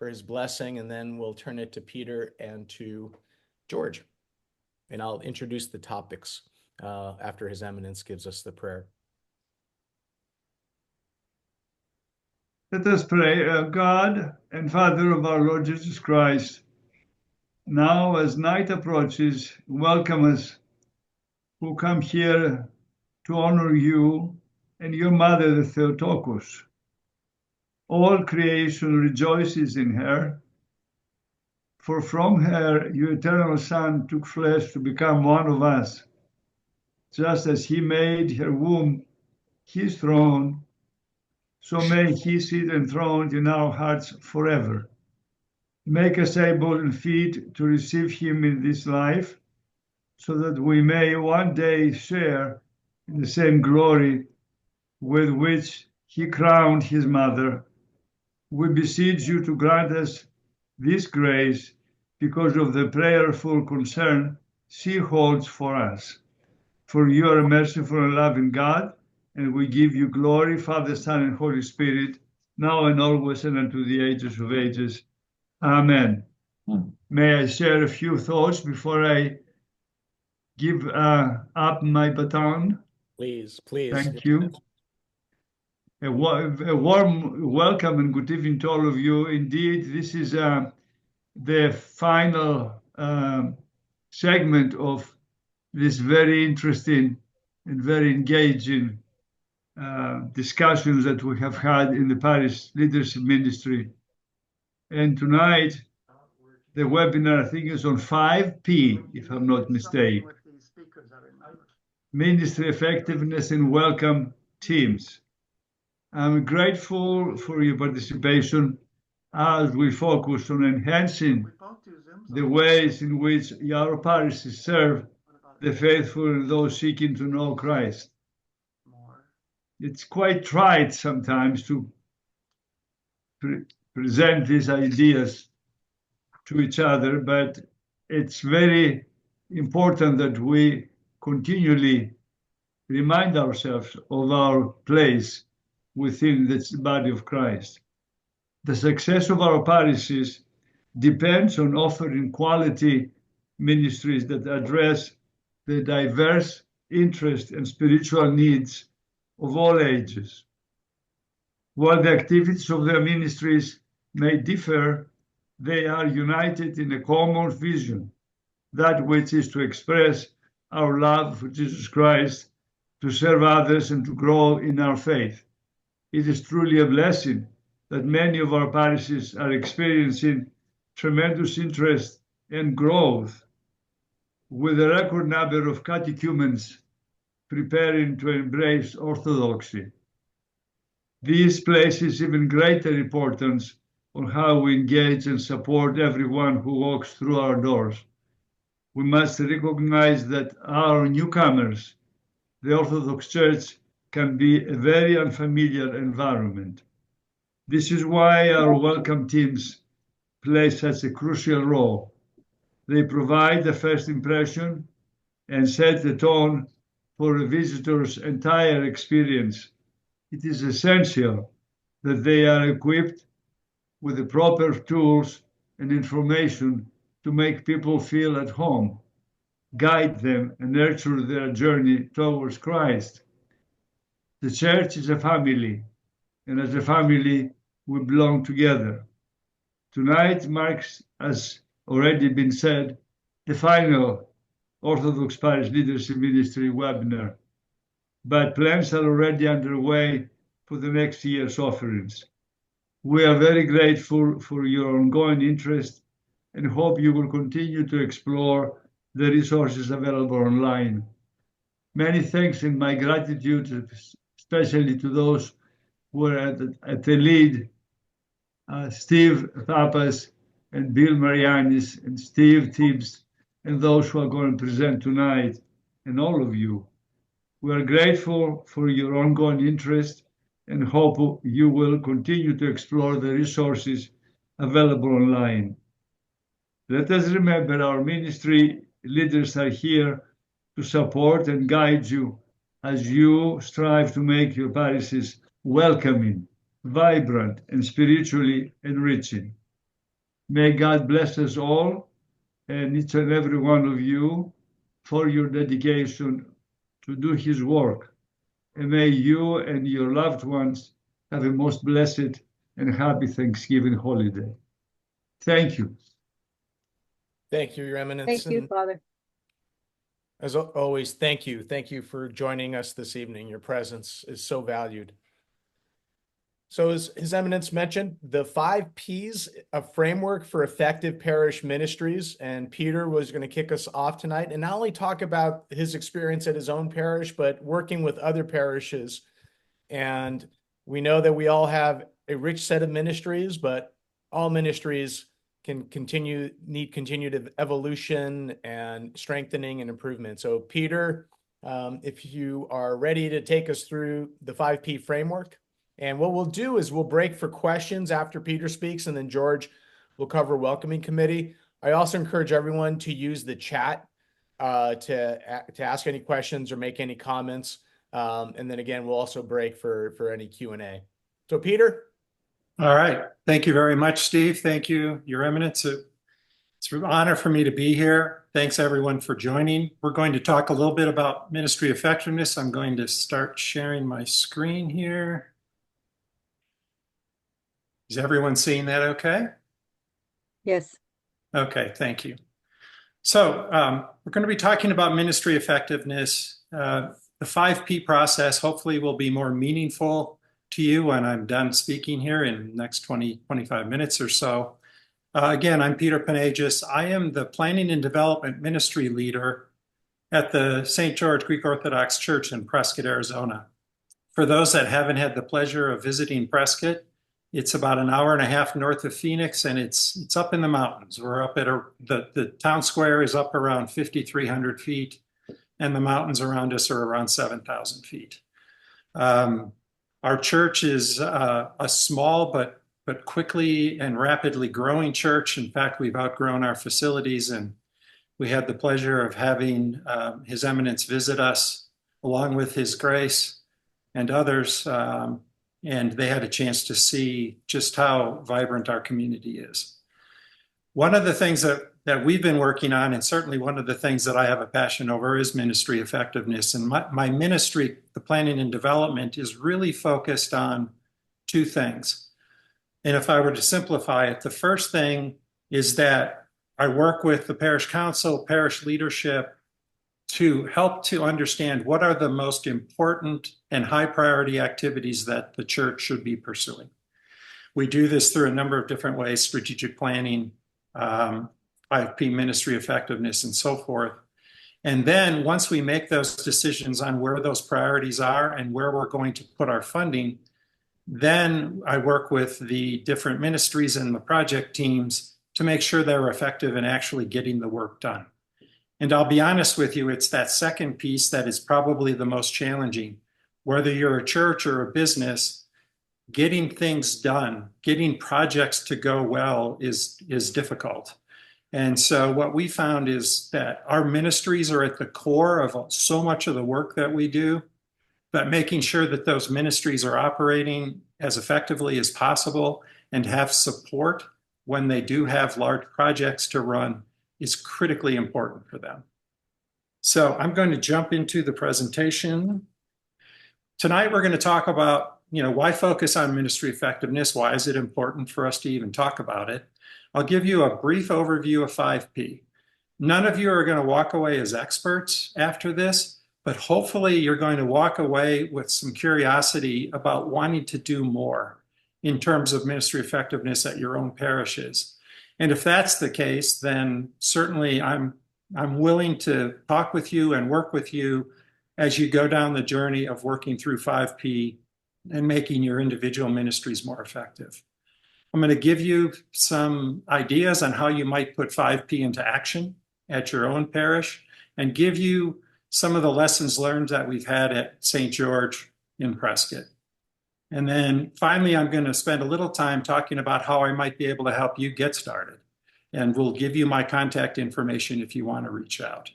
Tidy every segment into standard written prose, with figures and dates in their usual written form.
for his blessing, and then we'll turn it to Peter and to George. And I'll introduce the topics after His Eminence gives us the prayer. Let us pray. God and Father of our Lord Jesus Christ, now as night approaches, welcome us who come here to honor you and your mother, the Theotokos. All creation rejoices in her, for from her your eternal Son took flesh to become one of us, just as he made her womb his throne, so may he sit enthroned in our hearts forever. Make us able and fit to receive him in this life, so that we may one day share in the same glory with which he crowned his mother. We beseech you to grant us this grace because of the prayerful concern she holds for us. For you are a merciful and loving God, and we give you glory, Father, Son, and Holy Spirit, now and always and unto the ages of ages. Amen. May I share a few thoughts before I give up my baton? Please, please. Thank you. A warm welcome and good evening to all of you. Indeed, this is the final segment of this very interesting and very engaging discussions that we have had in the Parish Leadership Ministry. And tonight, the webinar, I think, is on 5P, if I'm not mistaken. Ministry Effectiveness and Welcome Teams. I'm grateful for your participation as we focus on enhancing the ways in which our parishes serve the faithful and those seeking to know Christ. It's quite trite sometimes to present these ideas to each other, but it's very important that we continually remind ourselves of our place within the body of Christ. The success of our parishes depends on offering quality ministries that address the diverse interests and spiritual needs of all ages. While the activities of their ministries may differ, they are united in a common vision, that which is to express our love for Jesus Christ, to serve others, and to grow in our faith. It is truly a blessing that many of our parishes are experiencing tremendous interest and growth, with a record number of catechumens preparing to embrace Orthodoxy. This places even greater importance on how we engage and support everyone who walks through our doors. We must recognize that our newcomers, the Orthodox Church, can be a very unfamiliar environment. This is why our welcome teams play such a crucial role. They provide the first impression and set the tone for a visitor's entire experience. It is essential that they are equipped with the proper tools and information to make people feel at home, guide them, and nurture their journey towards Christ. The Church is a family, and as a family, we belong together. Tonight marks, as already been said, the final Orthodox Parish Leadership Ministry webinar, but plans are already underway for the next year's offerings. We are very grateful for your ongoing interest and hope you will continue to explore the resources available online. Many thanks and my gratitude, especially to those who are at the lead, Steve Papas and Bill Marianis and Steve Tibbs, and those who are going to present tonight, and all of you. We are grateful for your ongoing interest and hope you will continue to explore the resources available online. Let us remember our ministry leaders are here to support and guide you as you strive to make your parishes welcoming, vibrant, and spiritually enriching. May God bless us all and each and every one of you for your dedication to do His work. And may you and your loved ones have a most blessed and happy Thanksgiving holiday. Thank you. Thank you, Your Eminence. Thank you, And Father. as always, thank you. Thank you for joining us this evening. Your presence is so valued. So as His Eminence mentioned, the 5Ps, a framework for effective parish ministries, and Peter was going to kick us off tonight and not only talk about his experience at his own parish, but working with other parishes. And we know that we all have a rich set of ministries, but all ministries need continued evolution and strengthening and improvement. So Peter, if you are ready to take us through the 5P framework. And what we'll do is we'll break for questions after Peter speaks, and then George will cover welcoming committee. I also encourage everyone to use the chat to ask any questions or make any comments. And then again, we'll also break for any Q&A. So Peter? All right. Thank you very much, Steve. Thank you, Your Eminence. It's an honor for me to be here. Thanks, everyone, for joining. We're going to talk a little bit about ministry effectiveness. I'm going to start sharing my screen here. Is everyone seeing that okay? Yes. Okay, thank you. So we're going to be talking about ministry effectiveness. The 5P process hopefully will be more meaningful to you when I'm done speaking here in the next 25 minutes or so. Again, I'm Peter Panagis. I am the Planning and Development Ministry Leader at the St. George Greek Orthodox Church in Prescott, Arizona. For those that haven't had the pleasure of visiting Prescott, it's about an hour and a half north of Phoenix, and it's up in the mountains. We're up at the town square is up around 5,300 feet, and the mountains around us are around 7,000 feet. Our church is a small but quickly and rapidly growing church. In fact, we've outgrown our facilities, and we had the pleasure of having His Eminence visit us along with His Grace and others, and they had a chance to see just how vibrant our community is. One of the things that we've been working on, and certainly one of the things that I have a passion over, is ministry effectiveness. And my ministry, the planning and development, is really focused on two things. And if I were to simplify it, the first thing is that I work with the parish council, parish leadership, to help to understand what are the most important and high priority activities that the church should be pursuing. We do this through a number of different ways: strategic planning, 5P ministry effectiveness, and so forth. And then once we make those decisions on where those priorities are and where we're going to put our funding, then I work with the different ministries and the project teams to make sure they're effective in actually getting the work done. And I'll be honest with you, it's that second piece that is probably the most challenging. Whether you're a church or a business, getting things done, getting projects to go well is difficult. And so what we found is that our ministries are at the core of so much of the work that we do, but making sure that those ministries are operating as effectively as possible and have support when they do have large projects to run is critically important for them. So I'm going to jump into the presentation. Tonight, we're going to talk about, why focus on ministry effectiveness? Why is it important for us to even talk about it? I'll give you a brief overview of 5P. None of you are going to walk away as experts after this, but hopefully you're going to walk away with some curiosity about wanting to do more in terms of ministry effectiveness at your own parishes. And if that's the case, then certainly I'm willing to talk with you and work with you as you go down the journey of working through 5P and making your individual ministries more effective. I'm going to give you some ideas on how you might put 5P into action at your own parish and give you some of the lessons learned that we've had at St. George in Prescott. And then finally, I'm going to spend a little time talking about how I might be able to help you get started. And we'll give you my contact information if you want to reach out.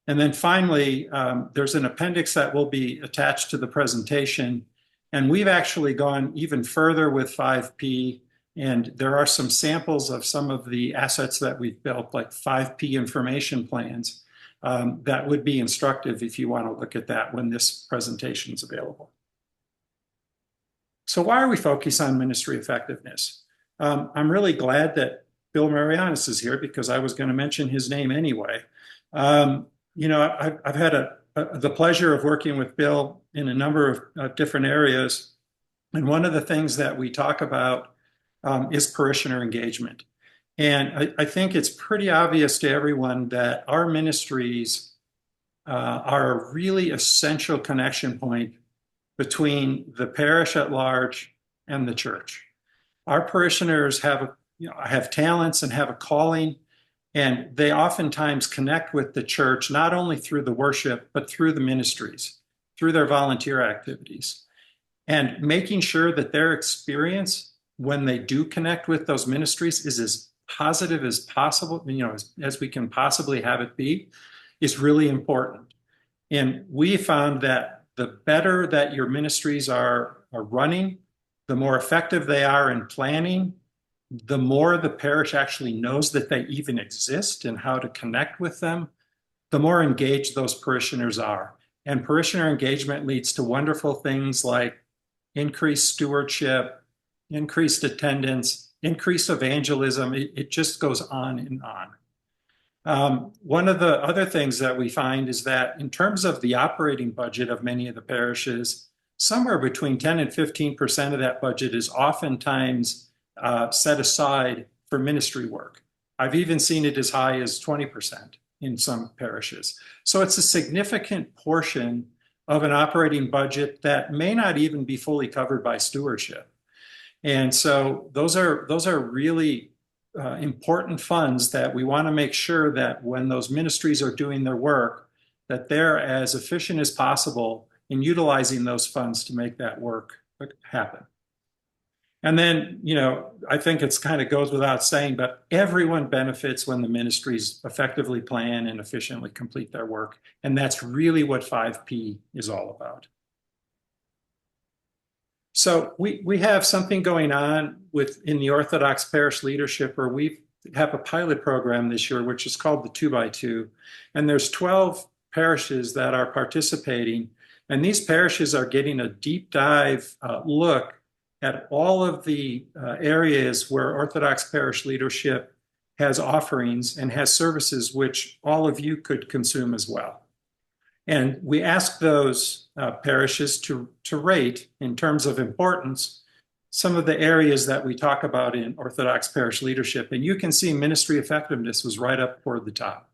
And then finally, there's an appendix that will be attached to the presentation. And we've actually gone even further with 5P And there are some samples of some of the assets that we've built, like 5P information plans, that would be instructive if you want to look at that when this presentation is available. So why are we focused on ministry effectiveness? I'm really glad that Bill Marianis is here because I was going to mention his name anyway. You know, I've had the pleasure of working with Bill in a number of different areas. And one of the things that we talk about is parishioner engagement. And I think it's pretty obvious to everyone that our ministries are a really essential connection point between the parish at large and the church. Our parishioners have talents and have a calling, and they oftentimes connect with the church, not only through the worship, but through the ministries, through their volunteer activities. And making sure that their experience when they do connect with those ministries is as positive as possible, you know, as we can possibly have it be, is really important. And we found that the better that your ministries are running, the more effective they are in planning, the more the parish actually knows that they even exist and how to connect with them, the more engaged those parishioners are. And parishioner engagement leads to wonderful things like increased stewardship, increased attendance, increased evangelism. It just goes on and on. One of the other things that we find is that in terms of the operating budget of many of the parishes, somewhere between 10 and 15% of that budget is oftentimes set aside for ministry work. I've even seen it as high as 20% in some parishes. So it's a significant portion of an operating budget that may not even be fully covered by stewardship. And so those are really important funds that we want to make sure that when those ministries are doing their work, that they're as efficient as possible in utilizing those funds to make that work happen. And then, you know, I think it's kind of goes without saying, but everyone benefits when the ministries effectively plan and efficiently complete their work. And that's really what 5P is all about. So we have something going on in the Orthodox parish leadership where we have a pilot program this year, which is called the 2x2. And there's 12 parishes that are participating. And these parishes are getting a deep dive look at all of the areas where Orthodox parish leadership has offerings and has services which all of you could consume as well. And we ask those parishes to rate in terms of importance some of the areas that we talk about in Orthodox parish leadership. And you can see ministry effectiveness was right up toward the top.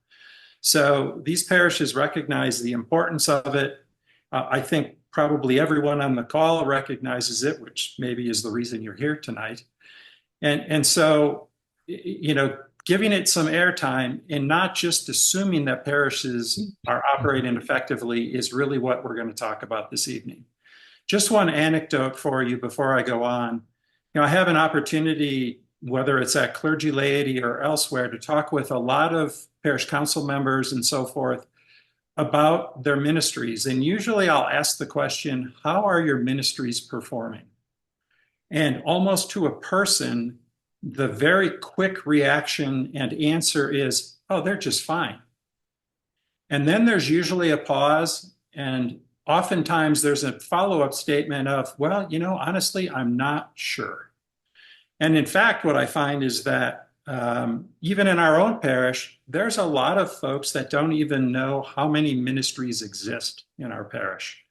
So these parishes recognize the importance of it. I think probably everyone on the call recognizes it, which maybe is the reason you're here tonight. And so, you know, giving it some airtime and not just assuming that parishes are operating effectively is really what we're going to talk about this evening. Just one anecdote for you before I go on. You know, I have an opportunity, whether it's at clergy laity or elsewhere, to talk with a lot of parish council members and so forth about their ministries. And usually I'll ask the question, how are your ministries performing? And almost to a person, the very quick reaction and answer is, oh, they're just fine. And then there's usually a pause, and oftentimes there's a follow-up statement of, well, you know, honestly, I'm not sure. And in fact, what I find is that even in our own parish, there's a lot of folks that don't even know how many ministries exist in our parish.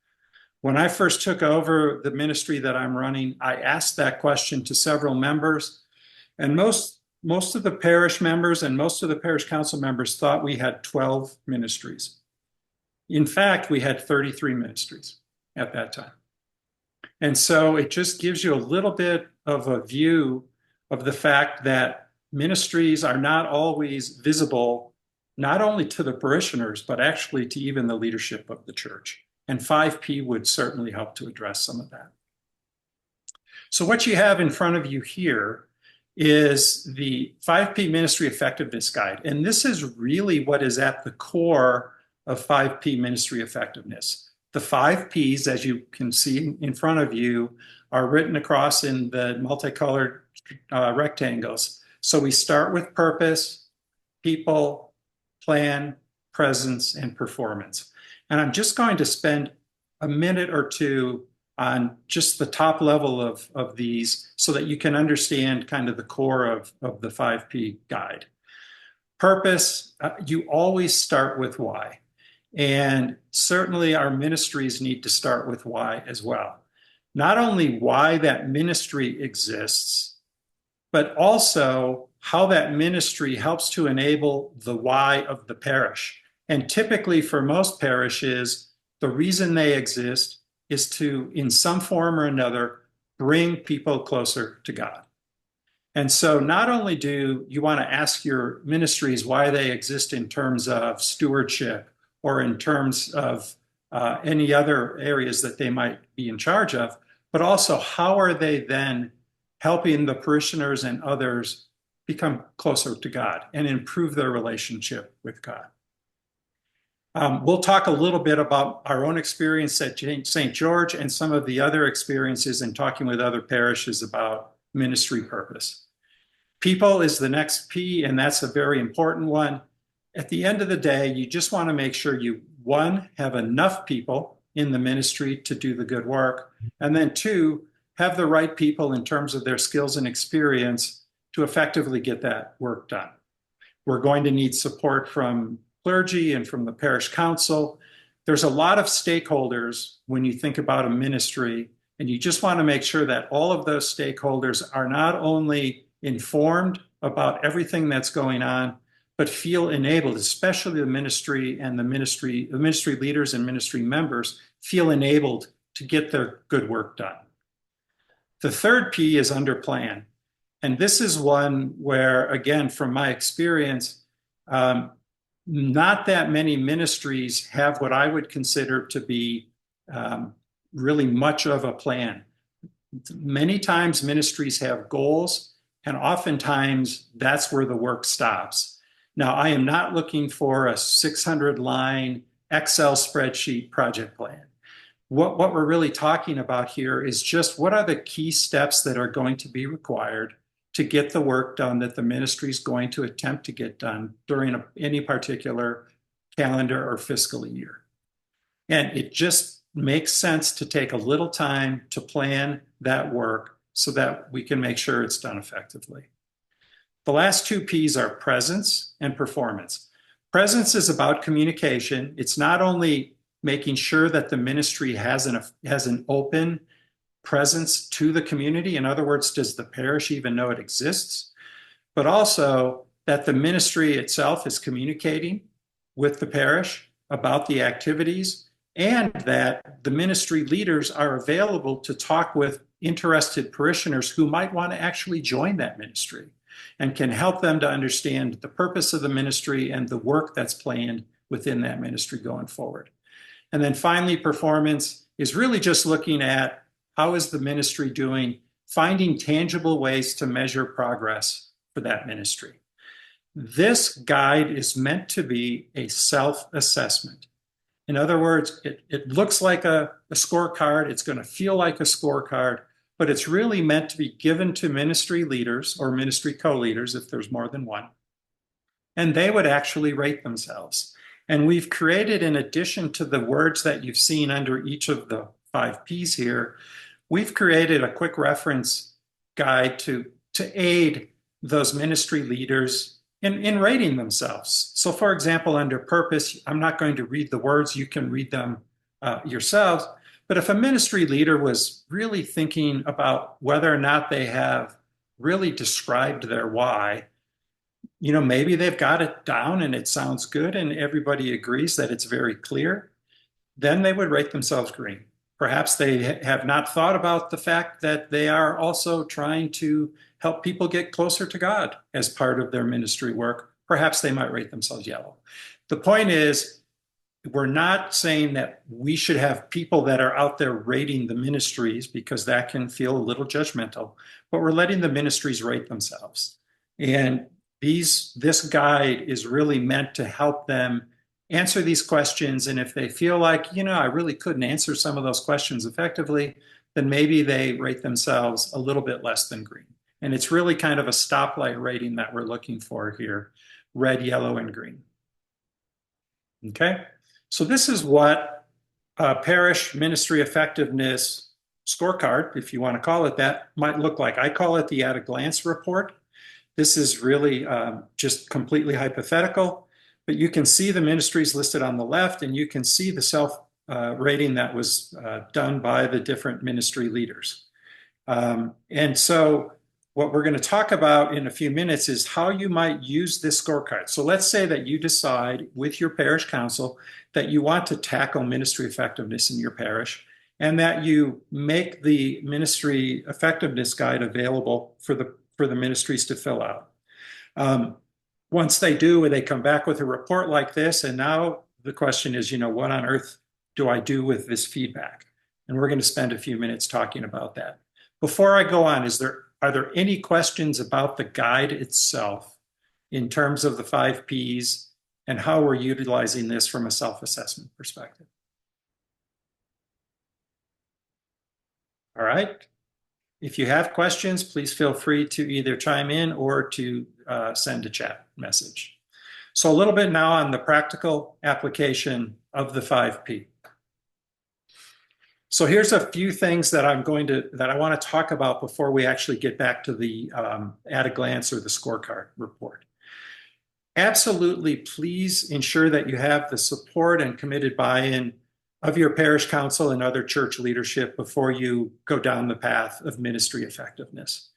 When I first took over the ministry that I'm running, I asked that question to several members, and most of the parish members and most of the parish council members thought we had 12 ministries. In fact, we had 33 ministries at that time. And so it just gives you a little bit of a view of the fact that ministries are not always visible, not only to the parishioners, but actually to even the leadership of the church. And 5P would certainly help to address some of that. So what you have in front of you here is the 5P Ministry Effectiveness Guide. And this is really what is at the core of 5P Ministry Effectiveness. The 5 Ps, as you can see in front of you, are written across in the multicolored rectangles. So we start with purpose, people, plan, presence, and performance. And I'm just going to spend a minute or two on just the top level of these so that you can understand kind of the core of the 5P guide. Purpose, you always start with why. And certainly our ministries need to start with why as well. Not only why that ministry exists, but also how that ministry helps to enable the why of the parish. And typically for most parishes, the reason they exist is to, in some form or another, bring people closer to God. And so not only do you want to ask your ministries why they exist in terms of stewardship or in terms of any other areas that they might be in charge of, but also how are they then helping the parishioners and others become closer to God and improve their relationship with God. We'll talk a little bit about our own experience at St. George and some of the other experiences in talking with other parishes about ministry purpose. People is the next P, and that's a very important one. At the end of the day, you just want to make sure you, one, have enough people in the ministry to do the good work, and then two, have the right people in terms of their skills and experience to effectively get that work done. We're going to need support from clergy and from the parish council. There's a lot of stakeholders when you think about a ministry, and you just want to make sure that all of those stakeholders are not only informed about everything that's going on, but feel enabled, especially the ministry and the ministry leaders and ministry members feel enabled to get their good work done. The third P is under plan. And this is one where, again, from my experience, not that many ministries have what I would consider to be really much of a plan. Many times ministries have goals, and oftentimes that's where the work stops. Now, I am not looking for a 600-line Excel spreadsheet project plan. What we're really talking about here is just what are the key steps that are going to be required to get the work done that the ministry is going to attempt to get done during any particular calendar or fiscal year. And it just makes sense to take a little time to plan that work so that we can make sure it's done effectively. The last two P's are presence and performance. Presence is about communication. It's not only making sure that the ministry has an open presence to the community. In other words, does the parish even know it exists? But also that the ministry itself is communicating with the parish about the activities, and that the ministry leaders are available to talk with interested parishioners who might want to actually join that ministry and can help them to understand the purpose of the ministry and the work that's planned within that ministry going forward. And then finally, performance is really just looking at how is the ministry doing, finding tangible ways to measure progress for that ministry. This guide is meant to be a self-assessment. In other words, it looks like a scorecard, it's going to feel like a scorecard, but it's really meant to be given to ministry leaders or ministry co-leaders if there's more than one, and they would actually rate themselves. And we've created, in addition to the words that you've seen under each of the 5 Ps here, we've created a quick reference guide to aid those ministry leaders in rating themselves. So for example, under purpose, I'm not going to read the words, you can read them yourselves. But if a ministry leader was really thinking about whether or not they have really described their why, maybe they've got it down and it sounds good and everybody agrees that it's very clear, then they would rate themselves green. Perhaps they have not thought about the fact that they are also trying to help people get closer to God as part of their ministry work. Perhaps they might rate themselves yellow. The point is, we're not saying that we should have people that are out there rating the ministries, because that can feel a little judgmental, but we're letting the ministries rate themselves. And this guide is really meant to help them answer these questions. And if they feel like, I really couldn't answer some of those questions effectively, then maybe they rate themselves a little bit less than green. And it's really kind of a stoplight rating that we're looking for here, red, yellow, and green. Okay, so this is what a parish ministry effectiveness scorecard, if you want to call it that, might look like. I call it the at a glance report. This is really just completely hypothetical, but you can see the ministries listed on the left, and you can see the self rating that was done by the different ministry leaders. And so what we're going to talk about in a few minutes is how you might use this scorecard. So let's say that you decide with your parish council that you want to tackle ministry effectiveness in your parish, and that you make the ministry effectiveness guide available for the ministries to fill out. Once they do, they come back with a report like this, and now the question is, what on earth do I do with this feedback? And we're going to spend a few minutes talking about that. Before I go on, are there any questions about the guide itself in terms of the 5 Ps and how we're utilizing this from a self-assessment perspective? All right. If you have questions, please feel free to either chime in or to send a chat message. So a little bit now on the practical application of the 5P. So here's a few things that I want to talk about before we actually get back to the at a glance or the scorecard report. Absolutely, please ensure that you have the support and committed buy-in of your parish council and other church leadership before you go down the path of ministry effectiveness.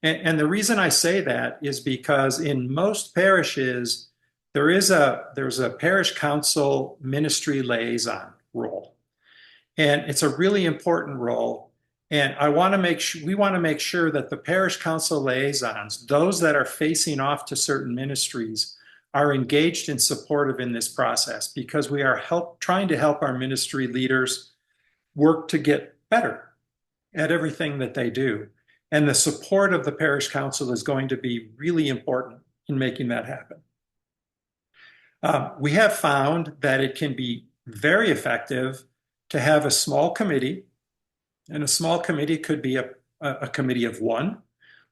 And the reason I say that is because in most parishes, there's a parish council ministry liaison role. And it's a really important role. And we want to make sure that the parish council liaisons, those that are facing off to certain ministries, are engaged and supportive in this process, because we are trying to help our ministry leaders work to get better at everything that they do. And the support of the parish council is going to be really important in making that happen. We have found that it can be very effective to have a small committee, and a small committee could be a committee of 1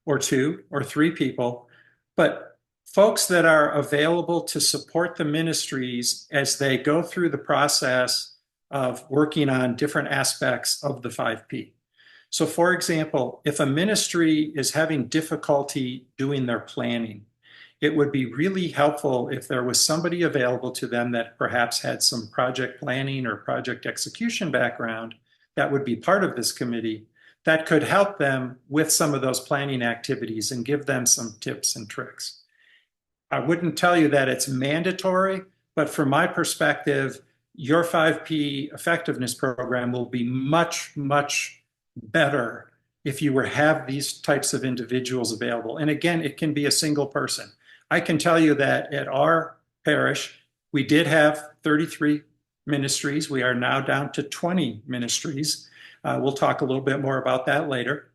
or 2 or 3 people, but folks that are available to support the ministries as they go through the process of working on different aspects of the 5P. So for example, if a ministry is having difficulty doing their planning, it would be really helpful if there was somebody available to them that perhaps had some project planning or project execution background that would be part of this committee that could help them with some of those planning activities and give them some tips and tricks. I wouldn't tell you that it's mandatory, but from my perspective, your 5P effectiveness program will be much, much better if you have these types of individuals available. And again, it can be a single person. I can tell you that at our parish, we did have 33 ministries. We are now down to 20 ministries. We'll talk a little bit more about that later.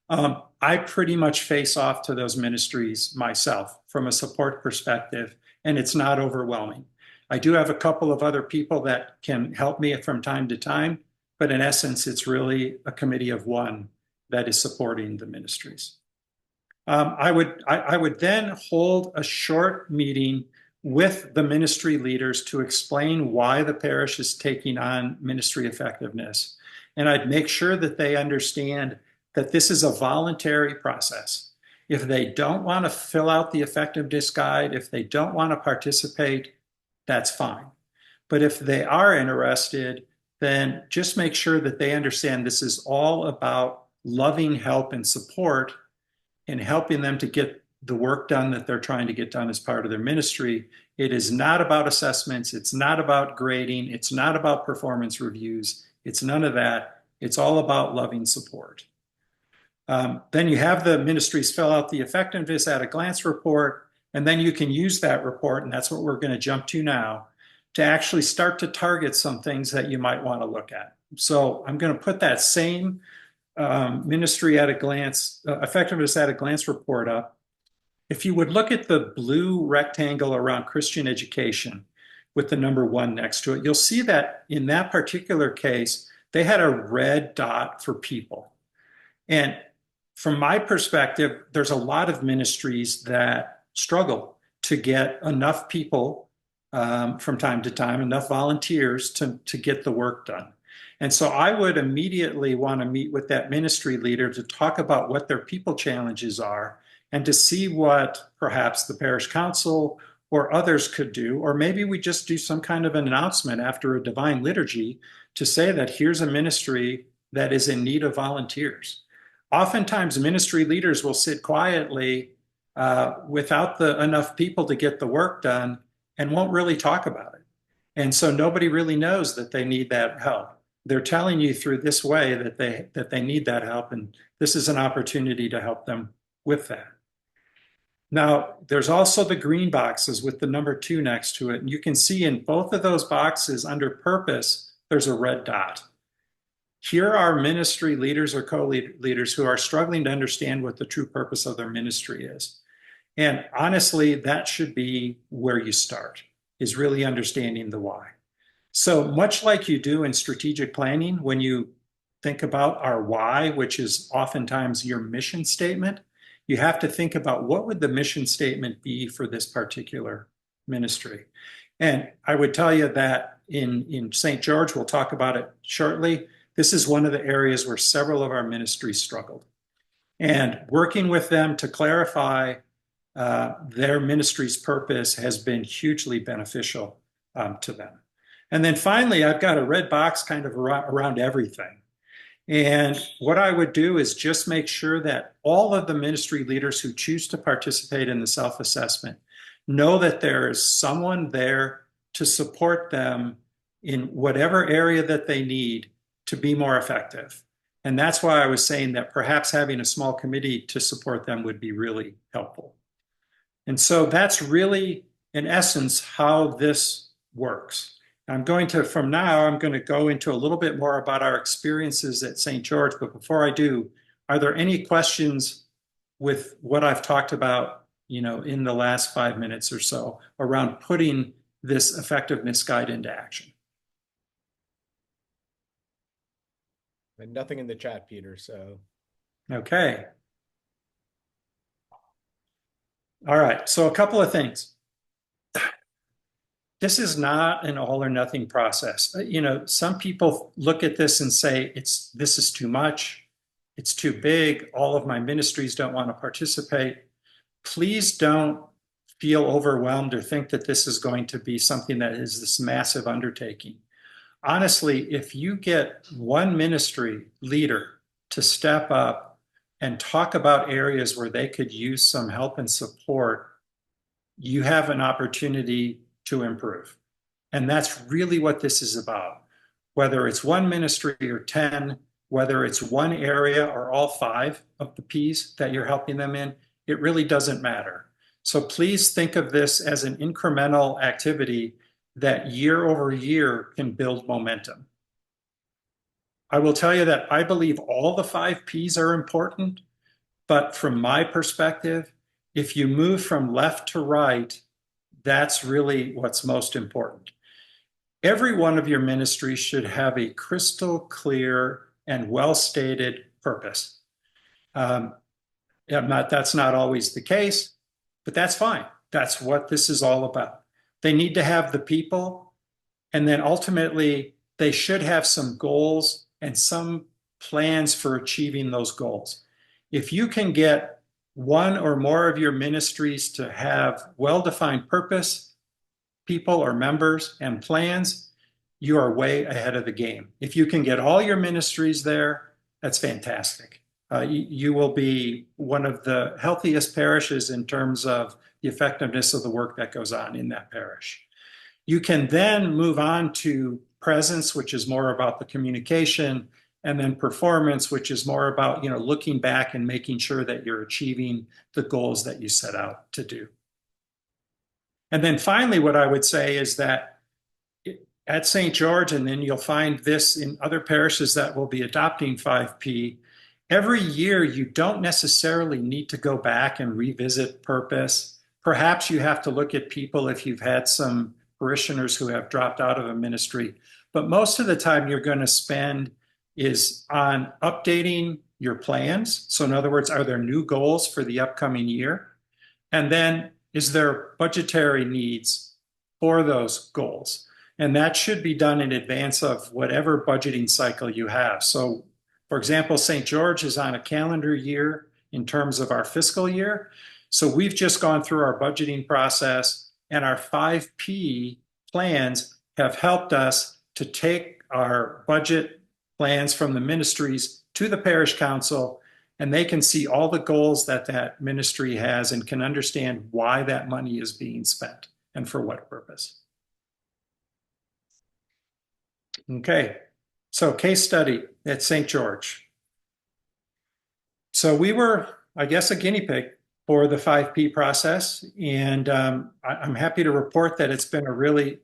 I pretty much face off to those ministries myself from a support perspective, and it's not overwhelming. I do have a couple of other people that can help me from time to time, but in essence, it's really a committee of 1 that is supporting the ministries. I would then hold a short meeting with the ministry leaders to explain why the parish is taking on ministry effectiveness. And I'd make sure that they understand that this is a voluntary process. If they don't want to fill out the effectiveness guide, if they don't want to participate, that's fine. But if they are interested, then just make sure that they understand this is all about loving help and support and helping them to get the work done that they're trying to get done as part of their ministry. It is not about assessments. It's not about grading. It's not about performance reviews. It's none of that. It's all about loving support. Then you have the ministries fill out the effectiveness at a glance report, and then you can use that report, and that's what we're going to jump to now, to actually start to target some things that you might want to look at. So I'm going to put that same ministry at a glance, effectiveness at a glance report up. If you would look at the blue rectangle around Christian education with the number 1 next to it, you'll see that in that particular case, they had a red dot for people. And from my perspective, there's a lot of ministries that struggle to get enough people from time to time, enough volunteers to get the work done. And so I would immediately want to meet with that ministry leader to talk about what their people challenges are and to see what perhaps the parish council or others could do, or maybe we just do some kind of an announcement after a divine liturgy to say that here's a ministry that is in need of volunteers. Oftentimes, ministry leaders will sit quietly without enough people to get the work done and won't really talk about it. And so nobody really knows that they need that help. They're telling you through this way that they need that help, and this is an opportunity to help them with that. Now, there's also the green boxes with the number 2 next to it. And you can see in both of those boxes under purpose, there's a red dot. Here are ministry leaders or co-leaders who are struggling to understand what the true purpose of their ministry is. And honestly, that should be where you start, is really understanding the why. So much like you do in strategic planning, when you think about our why, which is oftentimes your mission statement, you have to think about what would the mission statement be for this particular ministry. And I would tell you that in St. George, we'll talk about it shortly, this is one of the areas where several of our ministries struggled. And working with them to clarify their ministry's purpose has been hugely beneficial to them. And then finally, I've got a red box kind of around everything. And what I would do is just make sure that all of the ministry leaders who choose to participate in the self-assessment know that there is someone there to support them in whatever area that they need to be more effective. And that's why I was saying that perhaps having a small committee to support them would be really helpful. And so that's really, in essence, how this works. I'm going to go into a little bit more about our experiences at St. George. But before I do, are there any questions with what I've talked about, in the last 5 minutes or so around putting this effectiveness guide into action? And nothing in the chat, Peter, so. Okay. All right, so a couple of things. This is not an all or nothing process. Some people look at this and say, this is too much, it's too big, all of my ministries don't want to participate. Please don't feel overwhelmed or think that this is going to be something that is this massive undertaking. Honestly, if you get one ministry leader to step up and talk about areas where they could use some help and support, you have an opportunity to improve. And that's really what this is about. Whether it's one ministry or 10, whether it's one area or all 5 of the P's that you're helping them in, it really doesn't matter. So please think of this as an incremental activity that year over year can build momentum. I will tell you that I believe all the 5 P's are important, but from my perspective, if you move from left to right, that's really what's most important. Every one of your ministries should have a crystal clear and well-stated purpose. That's not always the case, but that's fine. That's what this is all about. They need to have the people, and then ultimately they should have some goals and some plans for achieving those goals. If you can get one or more of your ministries to have well-defined purpose, people or members, and plans, you are way ahead of the game. If you can get all your ministries there, that's fantastic. You will be one of the healthiest parishes in terms of the effectiveness of the work that goes on in that parish. You can then move on to presence, which is more about the communication, and then performance, which is more about looking back and making sure that you're achieving the goals that you set out to do. And then finally, what I would say is that at St. George, and then you'll find this in other parishes that will be adopting 5P, every year you don't necessarily need to go back and revisit purpose. Perhaps you have to look at people if you've had some parishioners who have dropped out of a ministry, but most of the time you're going to spend is on updating your plans. So in other words, are there new goals for the upcoming year? And then is there budgetary needs for those goals? And that should be done in advance of whatever budgeting cycle you have. So for example, St. George is on a calendar year in terms of our fiscal year. So we've just gone through our budgeting process, and our 5P plans have helped us to take our budget plans from the ministries to the parish council, and they can see all the goals that that ministry has and can understand why that money is being spent and for what purpose. Okay, so case study at St. George. So we were, I guess, a guinea pig for the 5P process, and I'm happy to report that it's been a really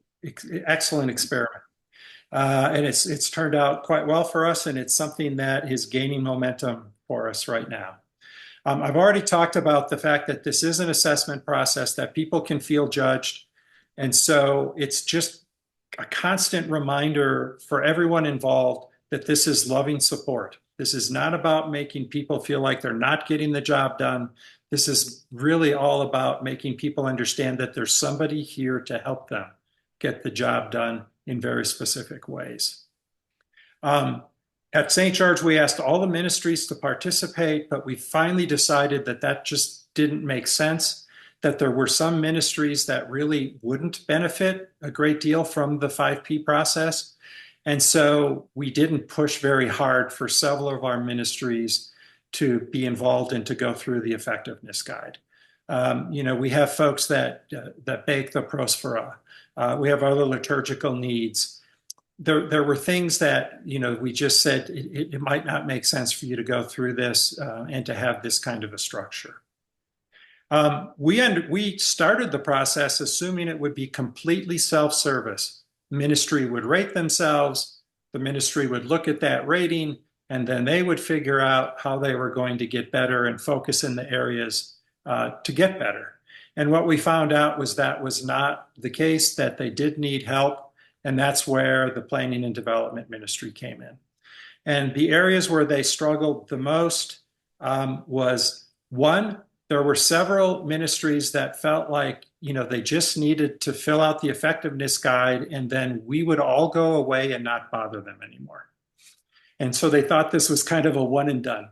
excellent experiment. And it's turned out quite well for us, and it's something that is gaining momentum for us right now. I've already talked about the fact that this is an assessment process, that people can feel judged. And so it's just a constant reminder for everyone involved that this is loving support. This is not about making people feel like they're not getting the job done. This is really all about making people understand that there's somebody here to help them get the job done in very specific ways. At St. George, we asked all the ministries to participate, but we finally decided that that just didn't make sense, that there were some ministries that really wouldn't benefit a great deal from the 5P process. And so we didn't push very hard for several of our ministries to be involved and to go through the effectiveness guide. We have folks that bake the prospera. We have other liturgical needs. There were things that, we just said it might not make sense for you to go through this and to have this kind of a structure. We started the process assuming it would be completely self-service. Ministry would rate themselves, the ministry would look at that rating, and then they would figure out how they were going to get better and focus in the areas to get better. And what we found out was that was not the case, that they did need help. And that's where the planning and development ministry came in. And the areas where they struggled the most was, one, there were several ministries that felt like, they just needed to fill out the effectiveness guide, and then we would all go away and not bother them anymore. And so they thought this was kind of a one and done.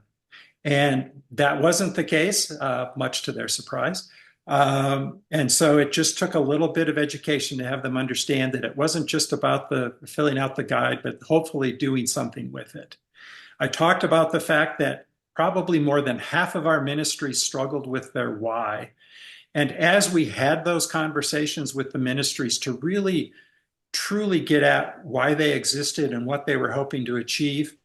And that wasn't the case, much to their surprise. And so it just took a little bit of education to have them understand that it wasn't just about the filling out the guide, but hopefully doing something with it. I talked about the fact that probably more than half of our ministries struggled with their why. And as we had those conversations with the ministries to really, truly get at why they existed and what they were hoping to achieve,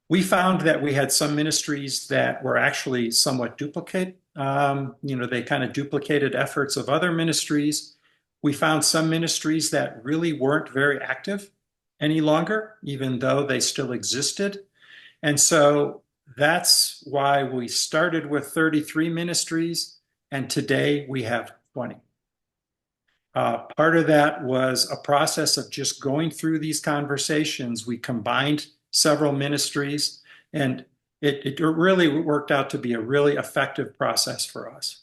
we found that we had some ministries that were actually somewhat duplicate. They kind of duplicated efforts of other ministries. We found some ministries that really weren't very active any longer, even though they still existed. And so that's why we started with 33 ministries, and today we have 20. Part of that was a process of just going through these conversations. We combined several ministries, and it really worked out to be a really effective process for us.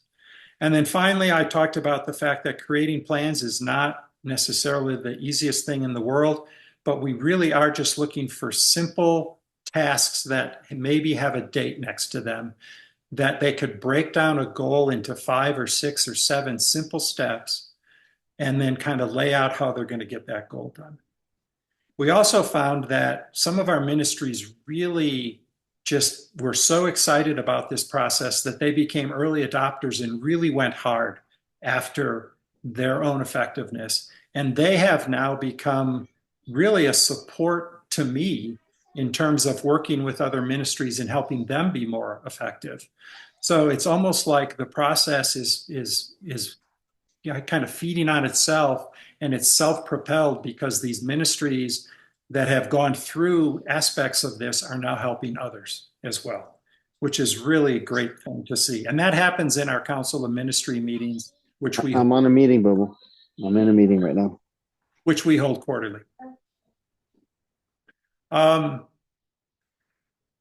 And then finally, I talked about the fact that creating plans is not necessarily the easiest thing in the world, but we really are just looking for simple tasks that maybe have a date next to them, that they could break down a goal into 5 or 6 or 7 simple steps, and then kind of lay out how they're going to get that goal done. We also found that some of our ministries really just were so excited about this process that they became early adopters and really went hard after their own effectiveness. And they have now become really a support to me in terms of working with other ministries and helping them be more effective. So it's almost like the process is kind of feeding on itself, and it's self-propelled because these ministries that have gone through aspects of this are now helping others as well, which is really a great thing to see. And that happens in our Council of Ministry meetings, which I'm on a meeting, Bubba. I'm in a meeting right now. which we hold quarterly.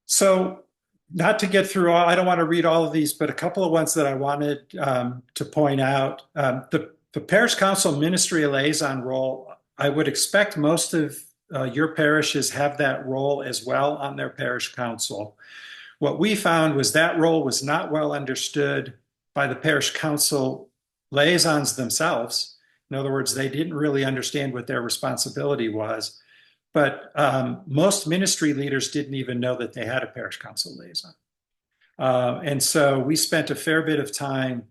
So not to get through all, I don't want to read all of these, but a couple of ones that I wanted to point out. The parish council ministry liaison role, I would expect most of your parishes have that role as well on their parish council. What we found was that role was not well understood by the parish council liaisons themselves. In other words, they didn't really understand what their responsibility was. But most ministry leaders didn't even know that they had a parish council liaison. And so we spent a fair bit of time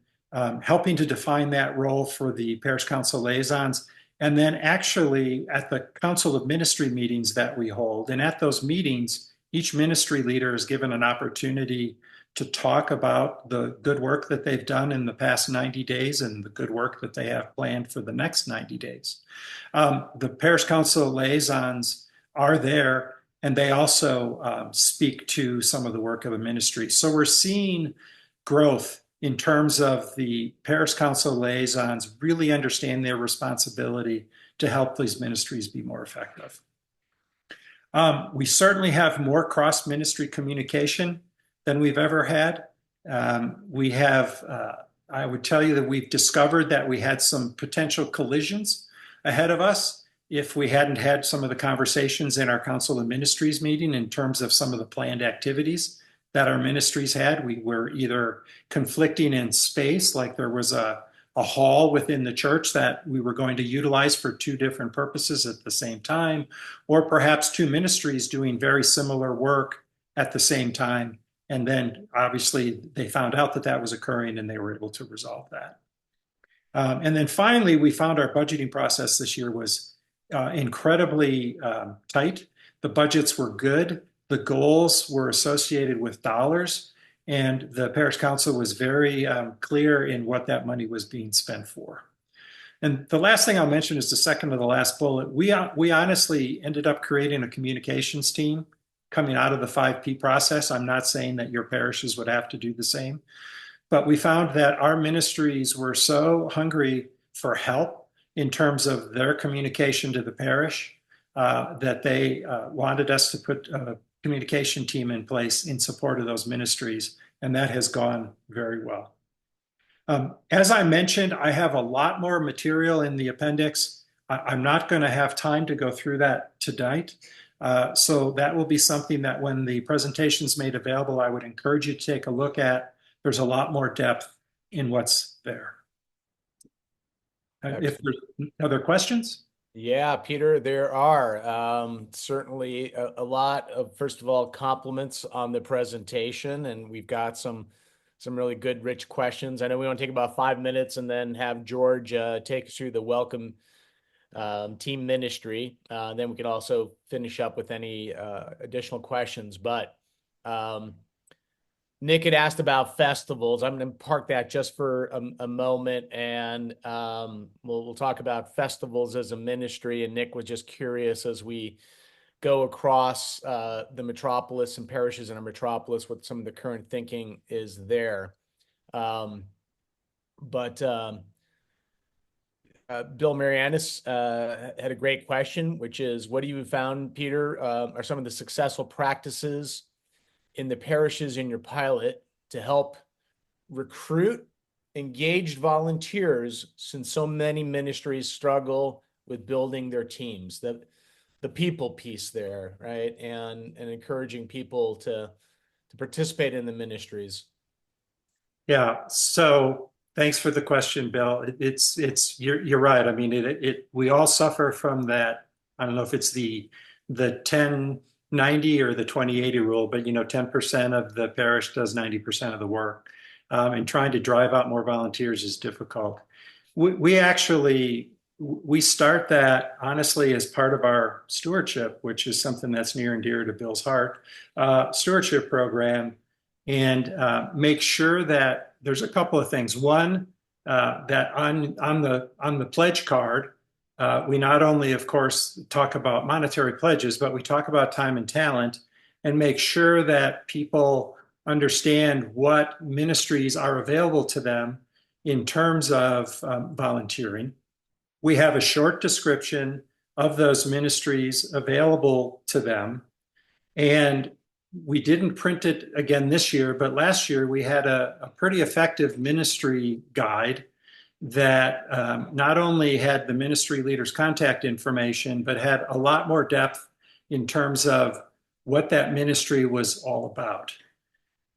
helping to define that role for the parish council liaisons. And then actually at the council of ministry meetings that we hold, and at those meetings, each ministry leader is given an opportunity to talk about the good work that they've done in the past 90 days and the good work that they have planned for the next 90 days. The parish council liaisons are there, and they also speak to some of the work of a ministry. So we're seeing growth in terms of the parish council liaisons really understand their responsibility to help these ministries be more effective. We certainly have more cross-ministry communication than we've ever had. We have, I would tell you that we've discovered that we had some potential collisions ahead of us if we hadn't had some of the conversations in our council of ministries meeting in terms of some of the planned activities that our ministries had. We were either conflicting in space, like there was a hall within the church that we were going to utilize for two different purposes at the same time, or perhaps two ministries doing very similar work at the same time. And then obviously they found out that that was occurring and they were able to resolve that. And then finally, we found our budgeting process this year was incredibly tight. The budgets were good. The goals were associated with dollars. And the parish council was very clear in what that money was being spent for. And the last thing I'll mention is the second to the last bullet. We honestly ended up creating a communications team coming out of the 5P process. I'm not saying that your parishes would have to do the same, but we found that our ministries were so hungry for help in terms of their communication to the parish that they wanted us to put a communication team in place in support of those ministries, and that has gone very well. As I mentioned, I have a lot more material in the appendix. I'm not going to have time to go through that tonight. So that will be something that when the presentation is made available, I would encourage you to take a look at. There's a lot more depth in what's there. If there's other questions? Yeah, Peter, there are certainly a lot of, first of all, compliments on the presentation, and we've got some really good, rich questions. I know we want to take about 5 minutes and then have George take us through the welcome team ministry. Then we can also finish up with any additional questions. But Nick had asked about festivals. I'm going to park that just for a moment, and we'll talk about festivals as a ministry. And Nick was just curious as we go across the metropolis and parishes in our metropolis, what some of the current thinking is there. Bill Marianis had a great question, which is, what do you found, Peter, are some of the successful practices in the parishes in your pilot to help recruit engaged volunteers, since so many ministries struggle with building their teams, the people piece there, right? And encouraging people to participate in the ministries. Yeah, so thanks for the question, Bill. You're right. I mean, we all suffer from that. I don't know if it's the 10-90 or the 20-80 rule, but 10% of the parish does 90% of the work. And trying to drive out more volunteers is difficult. We start that honestly as part of our stewardship, which is something that's near and dear to Bill's heart, stewardship program, and make sure that there's a couple of things. One, that on the pledge card, we not only, of course, talk about monetary pledges, but we talk about time and talent, and make sure that people understand what ministries are available to them in terms of volunteering. We have a short description of those ministries available to them. And we didn't print it again this year, but last year we had a pretty effective ministry guide that not only had the ministry leader's contact information, but had a lot more depth in terms of what that ministry was all about.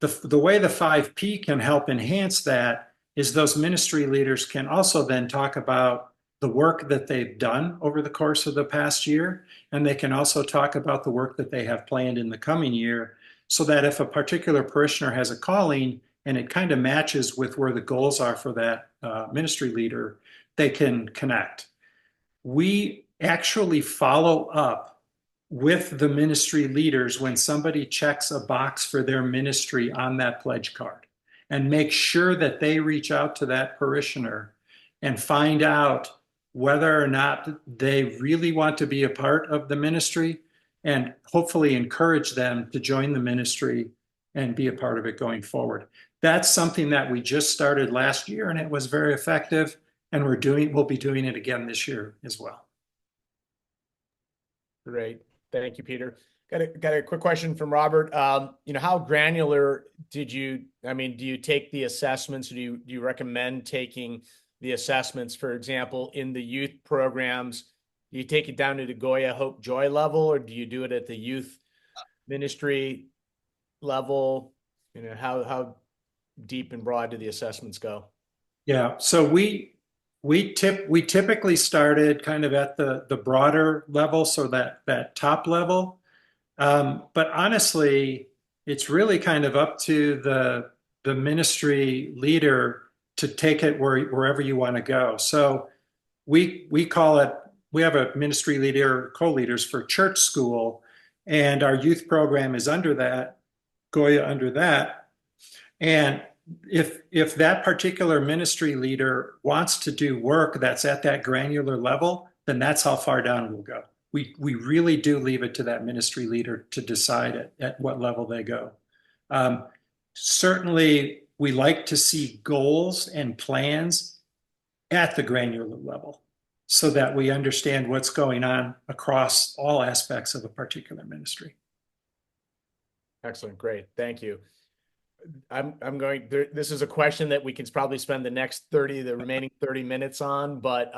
The way the 5P can help enhance that is those ministry leaders can also then talk about the work that they've done over the course of the past year, and they can also talk about the work that they have planned in the coming year, so that if a particular parishioner has a calling and it kind of matches with where the goals are for that ministry leader, they can connect. We actually follow up with the ministry leaders when somebody checks a box for their ministry on that pledge card, and make sure that they reach out to that parishioner and find out whether or not they really want to be a part of the ministry, and hopefully encourage them to join the ministry and be a part of it going forward. That's something that we just started last year, and it was very effective, and we'll be doing it again this year as well. Great. Thank you, Peter. Got a quick question from Robert. How granular do you take the assessments? Do you recommend taking the assessments, for example, in the youth programs? Do you take it down to the Goya Hope Joy level, or do you do it at the youth ministry level? How deep and broad do the assessments go? Yeah, so we typically started kind of at the broader level, so that top level. But honestly, it's really kind of up to the ministry leader to take it wherever you want to go. So we call it, we have a ministry leader, co-leaders for church school, and our youth program is under that, Goya under that. And if that particular ministry leader wants to do work that's at that granular level, then that's how far down we'll go. We really do leave it to that ministry leader to decide at what level they go. Certainly, we like to see goals and plans at the granular level so that we understand what's going on across all aspects of a particular ministry. Excellent. Great. Thank you. This is a question that we can probably spend the remaining 30 minutes on, but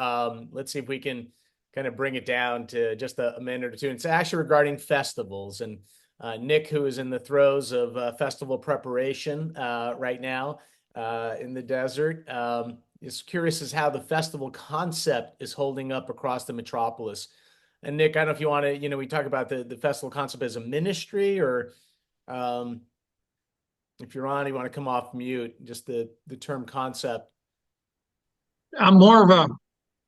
let's see if we can kind of bring it down to just a minute or two. And it's actually regarding festivals, and Nick, who is in the throes of festival preparation right now in the desert, is curious as how the festival concept is holding up across the metropolis. And Nick, I don't know if you want to, we talk about the festival concept as a ministry, or if you're on, you want to come off mute, just the term concept.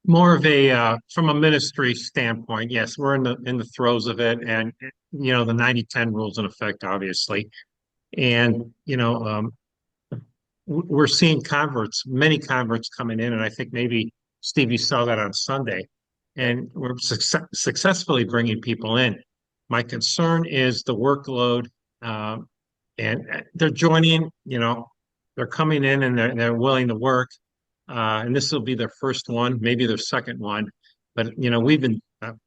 More of a from a ministry standpoint. Yes, we're in the throes of it, and the 90-10 rules in effect, obviously, and we're seeing many converts coming in, and I think maybe Steve, you saw that on Sunday, and we're successfully bringing people in. My concern is the workload, and they're joining. They're coming in and they're willing to work. And this will be their first one, maybe their second one. But,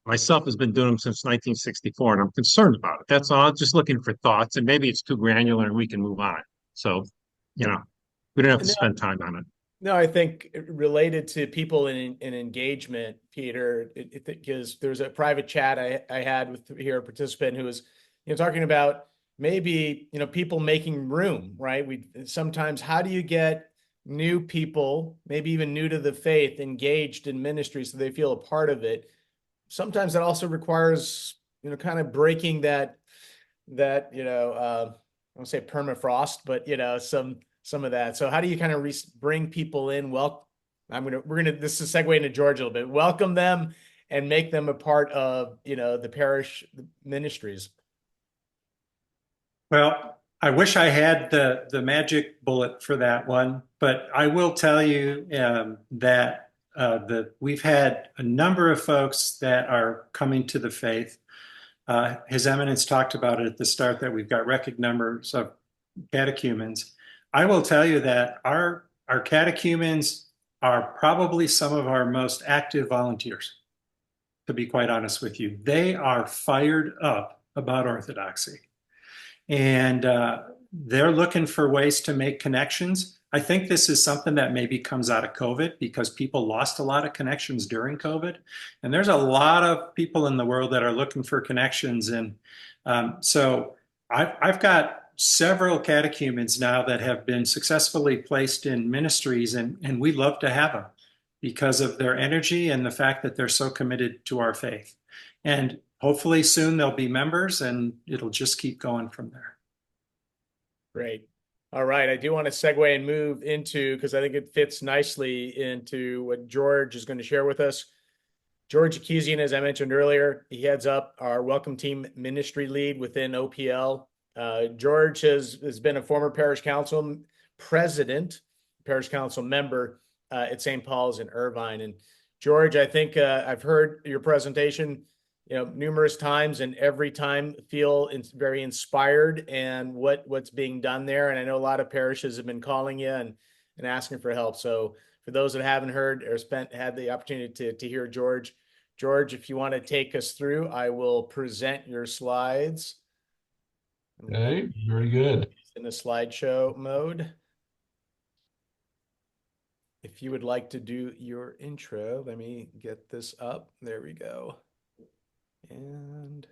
myself has been doing them since 1964, and I'm concerned about it. That's all. Just looking for thoughts, and maybe it's too granular and we can move on. So, we don't have to spend time on it. No, I think related to people in engagement, Peter, because there's a private chat I had with a participant who was, talking about maybe, people making room, right? Sometimes, how do you get new people, maybe even new to the faith, engaged in ministry so they feel a part of it? Sometimes that also requires, kind of breaking that I won't say permafrost, but some of that. So how do you kind of bring people in? Well, this is a segue into George a little bit. Welcome them and make them a part of, the parish ministries. Well, I wish I had the magic bullet for that one, but I will tell you that we've had a number of folks that are coming to the faith. His Eminence talked about it at the start, that we've got record numbers of catechumens. I will tell you that our catechumens are probably some of our most active volunteers, to be quite honest with you. They are fired up about orthodoxy. and they're looking for ways to make connections. I think this is something that maybe comes out of COVID because people lost a lot of connections during COVID. And there's a lot of people in the world that are looking for connections. And so I've got several catechumens now that have been successfully placed in ministries, and we love to have them because of their energy and the fact that they're so committed to our faith. And hopefully soon they'll be members, and it'll just keep going from there. Great. All right. I do want to segue and move into, because I think it fits nicely into what George is going to share with us. George Akizian, as I mentioned earlier, he heads up our Welcome Team ministry lead within OPL. George has been a former parish council president, parish council member at St. Paul's in Irvine. And George, I think I've heard your presentation, numerous times, and every time feel very inspired and what's being done there. And I know a lot of parishes have been calling you and asking for help. So for those that haven't heard or had the opportunity to hear George, if you want to take us through, I will present your slides. Okay, very good. In the slideshow mode. If you would like to do your intro, let me get this up. There we go. And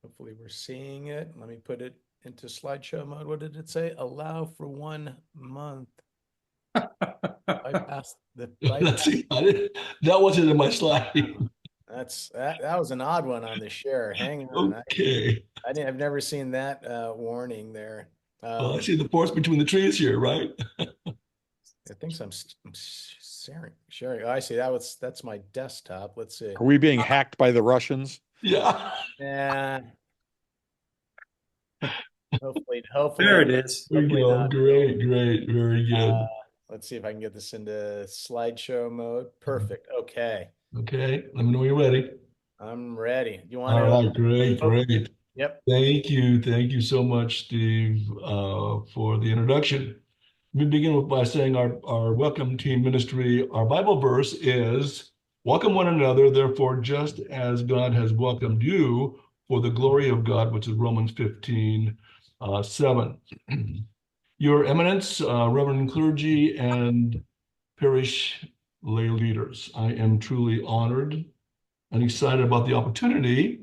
hopefully we're seeing it. Let me put it into slideshow mode. What did it say? Allow for 1 month. Bypass the bypass. That wasn't in my slide. That was an odd one on the share. Hang on. Okay. I've never seen that warning there. Well, I see the forest between the trees here, right? I think I'm sharing. Oh, I see. That's my desktop. Let's see. Are we being hacked by the Russians? Yeah. Yeah. Hopefully. There it is. There you go. Great, very good. Let's see if I can get this into slideshow mode. Perfect. Okay. Okay, let me know when you're ready. I'm ready. You want All to? right, great. Yep. Thank you so much, Steve, for the introduction. Let me begin by saying our Welcome Team ministry, our Bible verse is, welcome one another, therefore, just as God has welcomed you for the glory of God, which is Romans 15:7. Your Eminence, Reverend clergy and parish lay leaders, I am truly honored and excited about the opportunity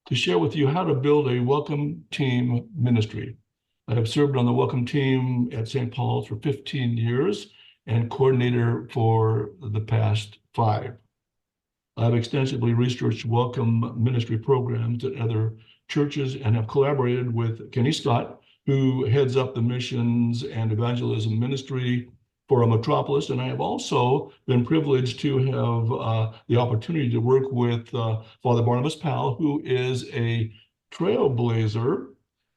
to share with you how to build a Welcome Team ministry. I have served on the Welcome Team at St. Paul's for 15 years and coordinator for the past 5. I've extensively researched Welcome ministry programs at other churches and have collaborated with Kenny Scott, who heads up the missions and evangelism ministry for a metropolis. And I have also been privileged to have the opportunity to work with Father Barnabas Powell, who is a trailblazer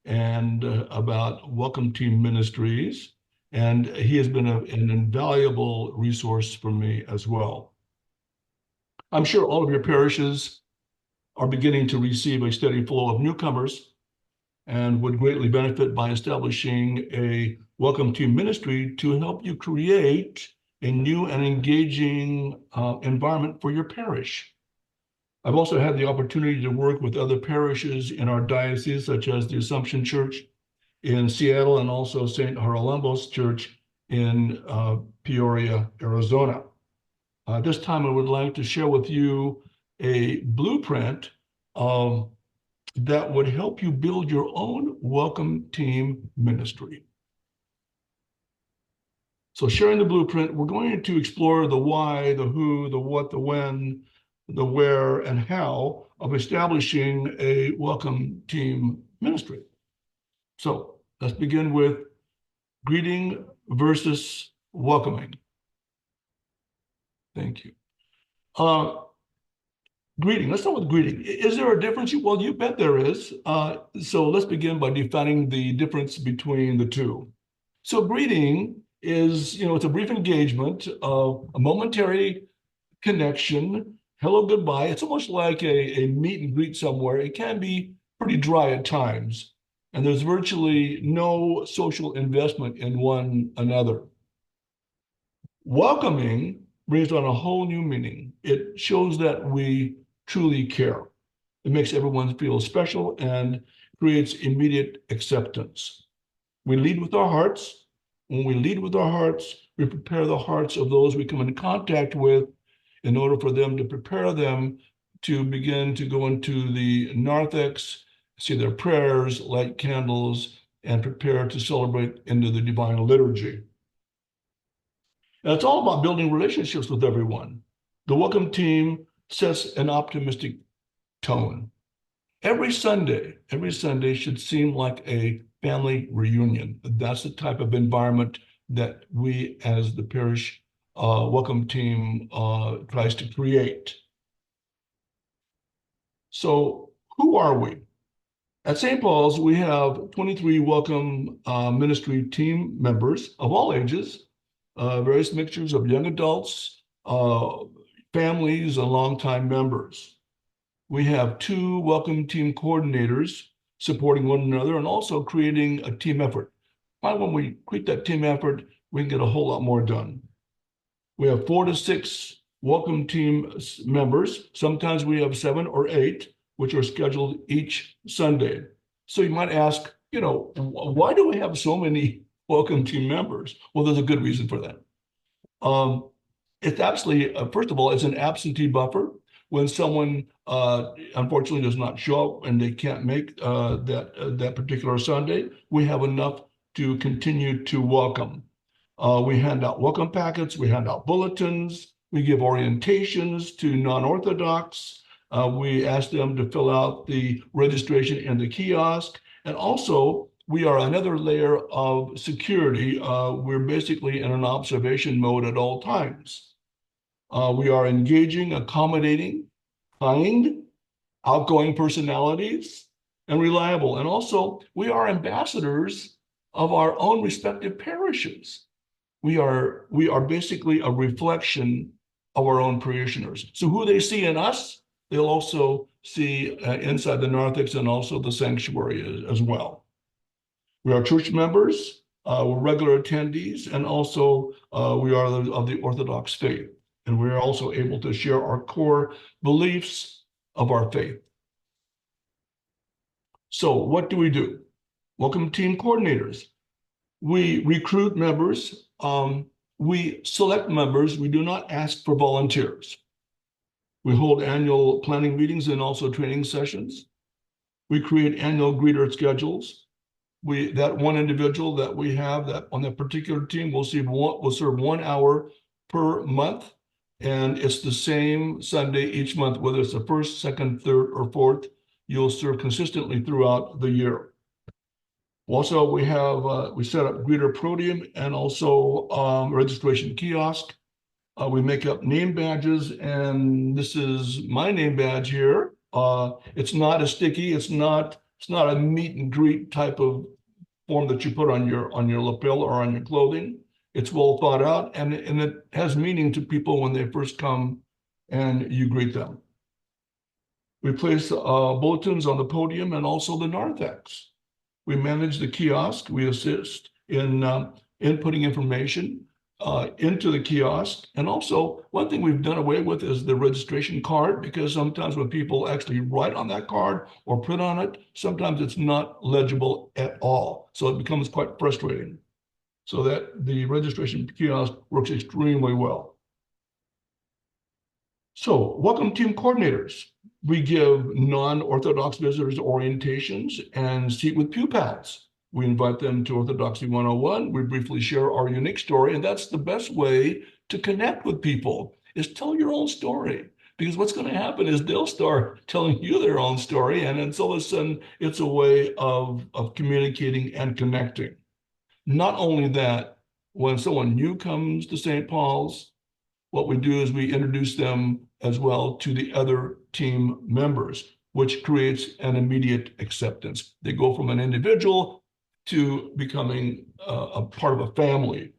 and about Welcome Team Ministries. And he has been an invaluable resource for me as well. I'm sure all of your parishes are beginning to receive a steady flow of newcomers and would greatly benefit by establishing a Welcome Team ministry to help you create a new and engaging environment for your parish. I've also had the opportunity to work with other parishes in our diocese, such as the Assumption Church in Seattle and also St. Haralambos Church in Peoria, Arizona. This time I would like to share with you a blueprint that would help you build your own Welcome Team ministry. So sharing the blueprint, we're going to explore the why, the who, the what, the when, the where, and how of establishing a Welcome Team ministry. So let's begin with greeting versus welcoming. Thank you. Greeting, let's start with greeting. Is there a difference? Well, you bet there is. So let's begin by defining the difference between the two. So greeting is, it's a brief engagement, a momentary connection, hello, goodbye. It's almost like a meet and greet somewhere. It can be pretty dry at times, and there's virtually no social investment in one another. Welcoming brings on a whole new meaning. It shows that we truly care. It makes everyone feel special and creates immediate acceptance. We lead with our hearts. When we lead with our hearts, we prepare the hearts of those we come in contact with in order for them to prepare them to begin to go into the narthex, say their prayers, light candles, and prepare to celebrate into the divine liturgy. And it's all about building relationships with everyone. The welcome team sets an optimistic tone. Every Sunday should seem like a family reunion. That's the type of environment that we as the parish welcome team tries to create. So who are we? At St. Paul's, we have 23 welcome ministry team members of all ages, various mixtures of young adults, families, and longtime members. We have 2 welcome team coordinators supporting one another and also creating a team effort. When we create that team effort, we can get a whole lot more done. We have 4 to 6 welcome team members. Sometimes we have 7 or 8, which are scheduled each Sunday. So you might ask, why do we have so many welcome team members? Well, there's a good reason for that. It's absolutely, first of all, it's an absentee buffer. When someone unfortunately does not show up and they can't make that particular Sunday, we have enough to continue to welcome. We hand out welcome packets, we hand out bulletins, we give orientations to non-Orthodox. We ask them to fill out the registration in the kiosk. And also, we are another layer of security. We're basically in an observation mode at all times. We are engaging, accommodating, kind, outgoing personalities, and reliable. And also, we are ambassadors of our own respective parishes. We are basically a reflection of our own parishioners. So who they see in us, they'll also see inside the narthex and also the sanctuary as well. We are church members, we're regular attendees, and also we are of the Orthodox faith. And we're also able to share our core beliefs of our faith. So what do we do? Welcome team coordinators. We recruit members. We select members. We do not ask for volunteers. We hold annual planning meetings and also training sessions. We create annual greeter schedules. That one individual that we have that on that particular team will serve 1 hour per month. And it's the same Sunday each month, whether it's the first, second, third, or fourth, you'll serve consistently throughout the year. Also, we set up greeter podium and also registration kiosk. We make up name badges, and this is my name badge here. It's not a sticky, it's not a meet and greet type of form that you put on your lapel or on your clothing. It's well thought out, and it has meaning to people when they first come and you greet them. We place bulletins on the podium and also the narthex. We manage the kiosk. We assist in inputting information into the kiosk. And also, one thing we've done away with is the registration card, because sometimes when people actually write on that card or print on it, sometimes it's not legible at all. So it becomes quite frustrating. So that the registration kiosk works extremely well. So, welcome team coordinators. We give non-Orthodox visitors orientations and seat with pew pals. We invite them to Orthodoxy 101. We briefly share our unique story, and that's the best way to connect with people, is tell your own story. Because what's going to happen is they'll start telling you their own story, and then all of a sudden, it's a way of communicating and connecting. Not only that, when someone new comes to St. Paul's, what we do is we introduce them as well to the other team members, which creates an immediate acceptance. They go from an individual to becoming a part of a family.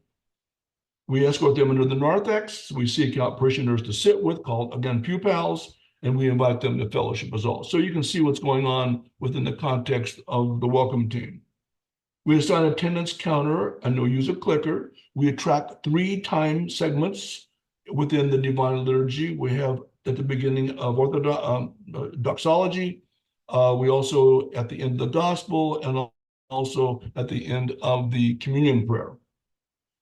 We escort them into the narthex. We seek out parishioners to sit with, called, again, pew pals, and we invite them to fellowship as well. So you can see what's going on within the context of the welcome team. We assign attendance counter and we'll use a clicker. We attract 3 time segments within the Divine Liturgy. We have at the beginning of doxology, We also, at the end of the gospel and also at the end of the communion prayer.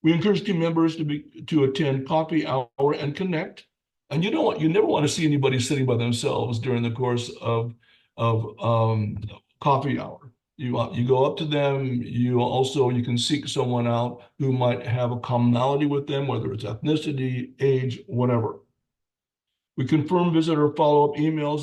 We encourage team members to attend coffee hour and connect. And you know what? You never want to see anybody sitting by themselves during the course of coffee hour. You go up to them. You can seek someone out who might have a commonality with them, whether it's ethnicity, age, whatever. We confirm visitor follow-up emails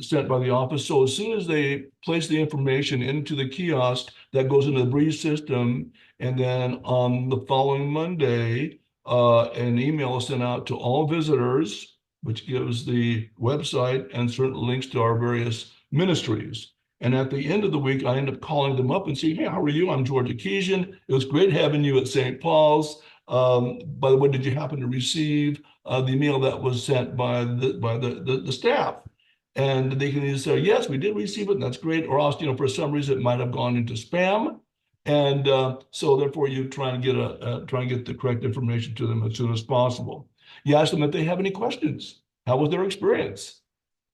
sent by the office. So as soon as they place the information into the kiosk, that goes into the Breeze system, and then on the following Monday, an email is sent out to all visitors, which gives the website and certain links to our various ministries. And at the end of the week, I end up calling them up and saying, "Hey, how are you? I'm George Akesian. It was great having you at St. Paul's. By the way, did you happen to receive the email that was sent by the staff?" And they can either say, "Yes, we did receive it, and that's great," or else, for some reason it might have gone into spam. And so therefore you try and get the correct information to them as soon as possible. You ask them if they have any questions. How was their experience?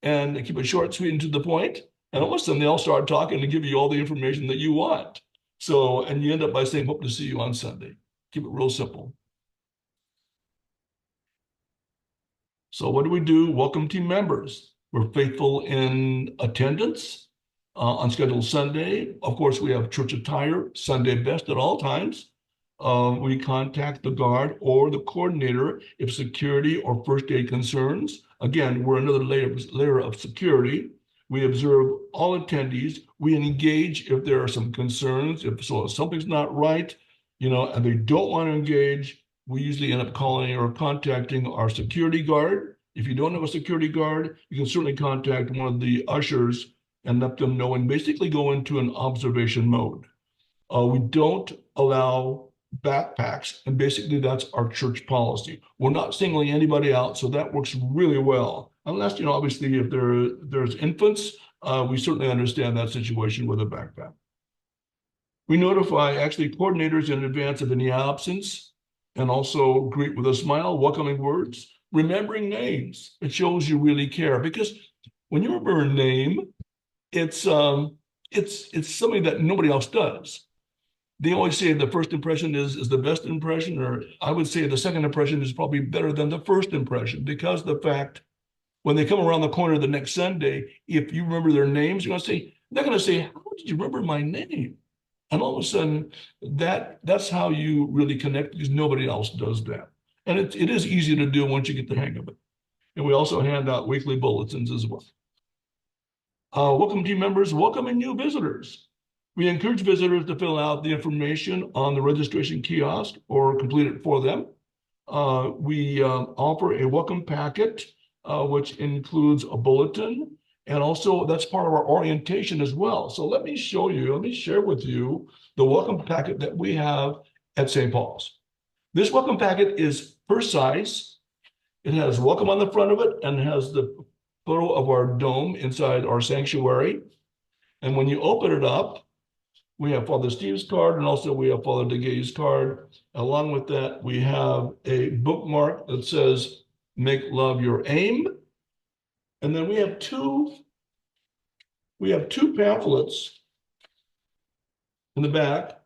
And they keep it short, sweet, and to the point. And all of a sudden they all start talking and give you all the information that you want. So, and you end up by saying, "Hope to see you on Sunday." Keep it real simple. So what do? Welcome team members. We're faithful in attendance on scheduled Sunday. Of course, we have church attire, Sunday best at all times. We contact the guard or the coordinator if security or first aid concerns. Again, we're another layer of security. We observe all attendees. We engage if there are some concerns. If something's not right, and they don't want to engage, we usually end up calling or contacting our security guard. If you don't have a security guard, you can certainly contact one of the ushers and let them know and basically go into an observation mode. We don't allow backpacks, and basically that's our church policy. We're not singling anybody out, so that works really well. Unless, obviously if there's infants, we certainly understand that situation with a backpack. We notify actually coordinators in advance of any absence and also greet with a smile, welcoming words, remembering names. It shows you really care, because when you remember a name, it's something that nobody else does. They always say the first impression is the best impression, or I would say the second impression is probably better than the first impression, because the fact when they come around the corner the next Sunday, if you remember their names, they're going to say, "How did you remember my name?" And all of a sudden, that's how you really connect, because nobody else does that. And it is easy to do once you get the hang of it. And we also hand out weekly bulletins as well. Welcome team members, welcoming new visitors. We encourage visitors to fill out the information on the registration kiosk or complete it for them. We offer a welcome packet, which includes a bulletin, and also that's part of our orientation as well. So let me share with you the welcome packet that we have at St. Paul's. This welcome packet is first size. It has welcome on the front of it and has the photo of our dome inside our sanctuary. And when you open it up, we have Father Steve's card, and also we have Father DeGay's card. Along with that, we have a bookmark that says, "Make love your aim." And then we have two pamphlets in the back.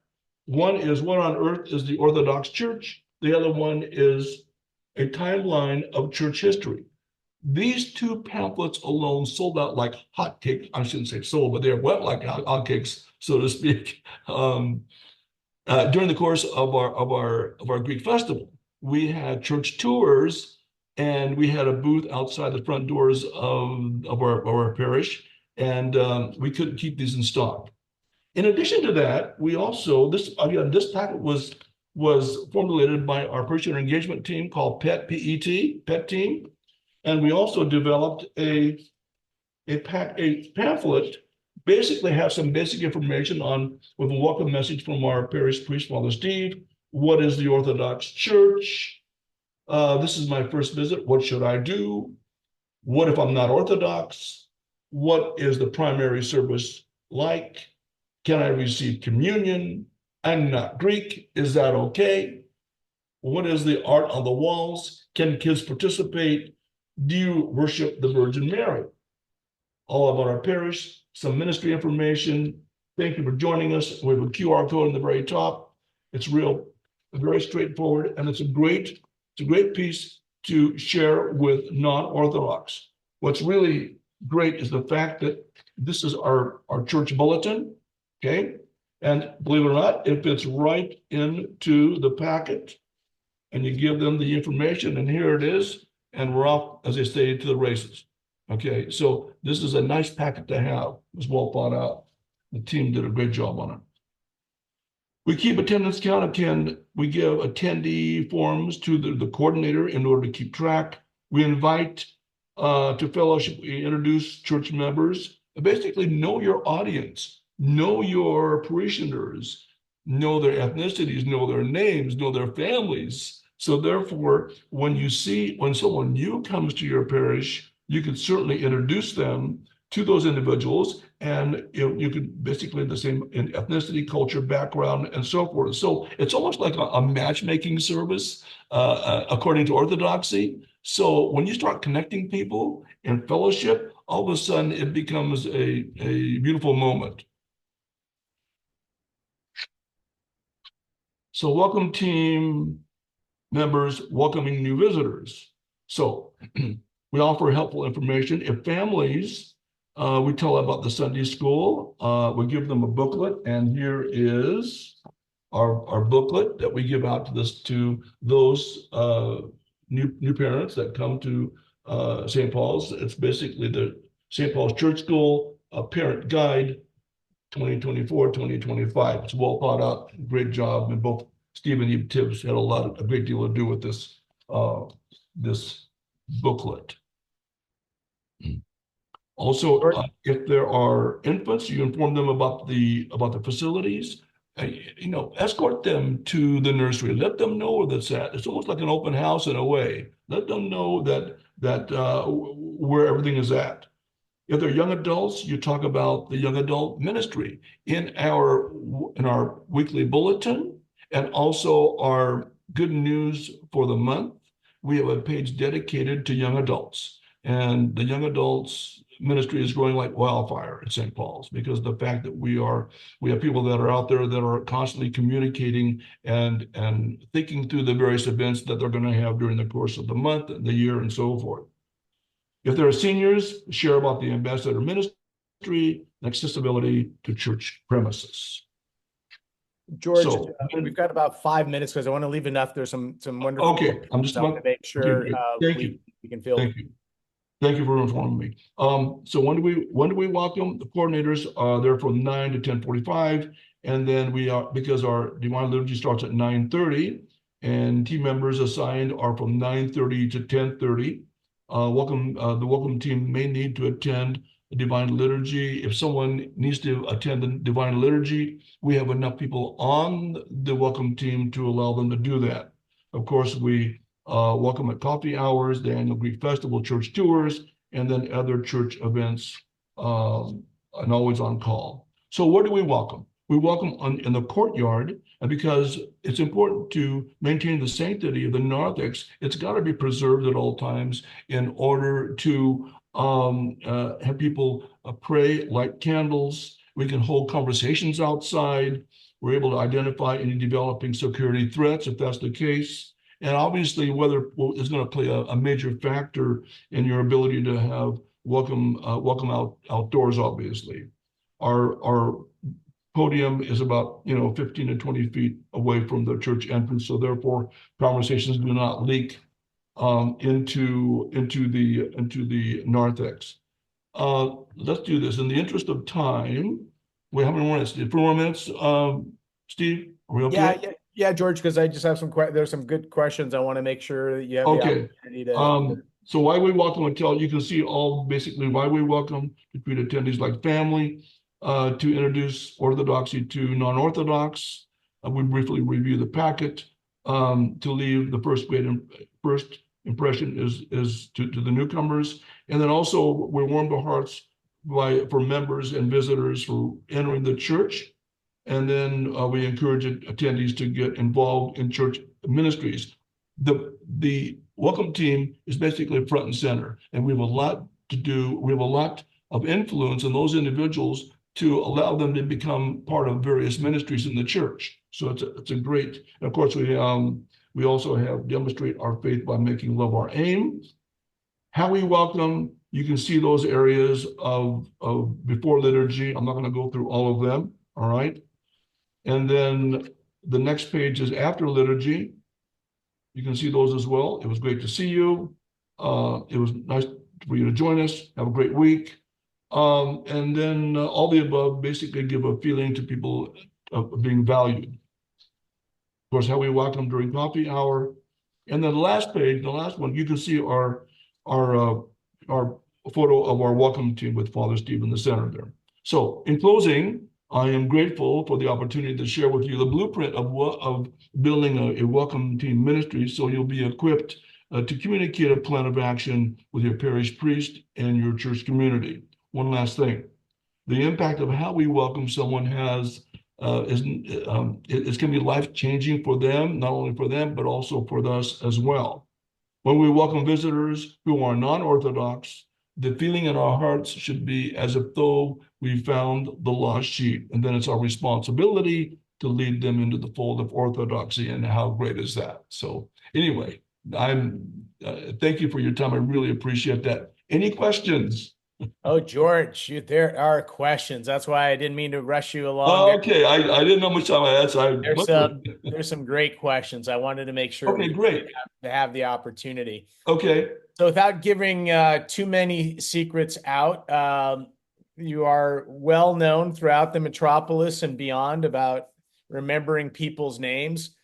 One is "What on Earth is the Orthodox Church?" The other one is a timeline of church history. These two pamphlets alone sold out like hotcakes. I shouldn't say sold, but they went like hotcakes, so to speak. During the course of our Greek festival, we had church tours, and we had a booth outside the front doors of our parish, and we couldn't keep these in stock. In addition to that, we also this packet was formulated by our parishioner engagement team called PET team. And we also developed a pamphlet, basically has some basic information with a welcome message from our parish priest, Father Steve. What is the Orthodox Church? This is my first visit. What should I do? What if I'm not Orthodox? What is the primary service like? Can I receive communion? I'm not Greek. Is that okay? What is the art on the walls? Can kids participate? Do you worship the Virgin Mary? all about our parish, some ministry information. Thank you for joining us. We have a QR code in the very top. It's very straightforward, and it's a great piece to share with non-Orthodox. What's really great is the fact that this is our church bulletin, okay? And believe it or not, it fits right into the packet, and you give them the information, and here it is, and we're off, as they say, to the races. Okay, so this is a nice packet to have. It was well thought out. The team did a great job on it. We keep attendance count. We give attendee forms to the coordinator in order to keep track. We invite to fellowship. We introduce church members. Basically, know your audience, know your parishioners, know their ethnicities, know their names, know their families. So therefore, when someone new comes to your parish, you can certainly introduce them to those individuals, and you could basically the same in ethnicity, culture, background, and so forth. So it's almost like a matchmaking service according to Orthodoxy. So when you start connecting people in fellowship, all of a sudden it becomes a beautiful moment. So welcome team members welcoming new visitors. So we offer helpful information. If families, we tell them about the Sunday school. We give them a booklet, and here is our booklet that we give out to those new parents that come to St. Paul's. It's basically the St. Paul's Church School Parent Guide 2024-2025. It's well thought out. Great job, and both Steve and Eve Tibbs had a great deal to do with this booklet. Also, if there are infants, you inform them about the facilities. Escort them to the nursery. Let them know where that's at. It's almost like an open house in a way. Let them know that where everything is at. If they're young adults, you talk about the young adult ministry in our weekly bulletin, and also our good news for the month. We have a page dedicated to young adults, and the young adults ministry is growing like wildfire at St. Paul's, because the fact that we have people that are out there that are constantly communicating and thinking through the various events that they're going to have during the course of the month, the year, and so forth. If there are seniors, share about the ambassador ministry and accessibility to church premises. George, So, we've got about 5 minutes because I want to leave enough. There's some wonderful. Okay, I'm just about to make sure we can fill. Thank you for informing me. So when do we welcome? The coordinators are there from 9 to 10:45, and then because our Divine Liturgy starts at 9:30, and team members assigned are from 9:30 to 10:30. The welcome team may need to attend the Divine Liturgy. If someone needs to attend the Divine Liturgy, we have enough people on the welcome team to allow them to do that. Of course, we welcome at coffee hours, the annual Greek festival, church tours, and then other church events, and always on call. So where do we welcome? We welcome in the courtyard, and because it's important to maintain the sanctity of the narthex, it's got to be preserved at all times in order to have people pray, light candles. We can hold conversations outside. We're able to identify any developing security threats if that's the case. And obviously, weather is going to play a major factor in your ability to have welcome outdoors. Obviously, our podium is about 15 to 20 feet away from the church entrance, so therefore conversations do not leak into the narthex. Let's do this in the interest of time. Wait, how many more minutes? 4 more minutes. Steve, are we okay? Yeah, George, because I just have there's some good questions. I want to make sure that you have the opportunity to. So why we welcome you can see all basically why we welcome to treat attendees like family, to introduce Orthodoxy to non-Orthodox. We briefly review the packet, to leave the first impression is to the newcomers, and then also we warm the hearts for members and visitors for entering the church. And then we encourage attendees to get involved in church ministries. The welcome team is basically front and center, and we have a lot to do. We have a lot of influence in those individuals to allow them to become part of various ministries in the church. So it's a great, and of course, we also have demonstrate our faith by making love our aim. How we welcome, you can see those areas of before liturgy. I'm not going to go through all of them, all right? And then the next page is after liturgy. You can see those as well. It was great to see you. It was nice for you to join us. Have a great week. And then all the above basically give a feeling to people of being valued. Of course, how we welcome during coffee hour. And then the last page, the last one, you can see our photo of our welcome team with Father Steve in the center there. So in closing, I am grateful for the opportunity to share with you the blueprint of building a welcome team ministry, so you'll be equipped to communicate a plan of action with your parish priest and your church community. One last thing, the impact of how we welcome someone it's going to be life-changing for them, not only for them, but also for us as well. When we welcome visitors who are non-Orthodox, the feeling in our hearts should be as if though we found the lost sheep, and then it's our responsibility to lead them into the fold of Orthodoxy, and how great is that? So anyway, thank you for your time. I really appreciate that. Any questions? Oh, George, there are questions. That's why I didn't mean to rush you along. Okay, I didn't know how much time I had, so There's some great questions. I wanted to make sure okay, great. to have the opportunity. Okay. So without giving too many secrets out, you are well known throughout the metropolis and beyond about remembering people's names.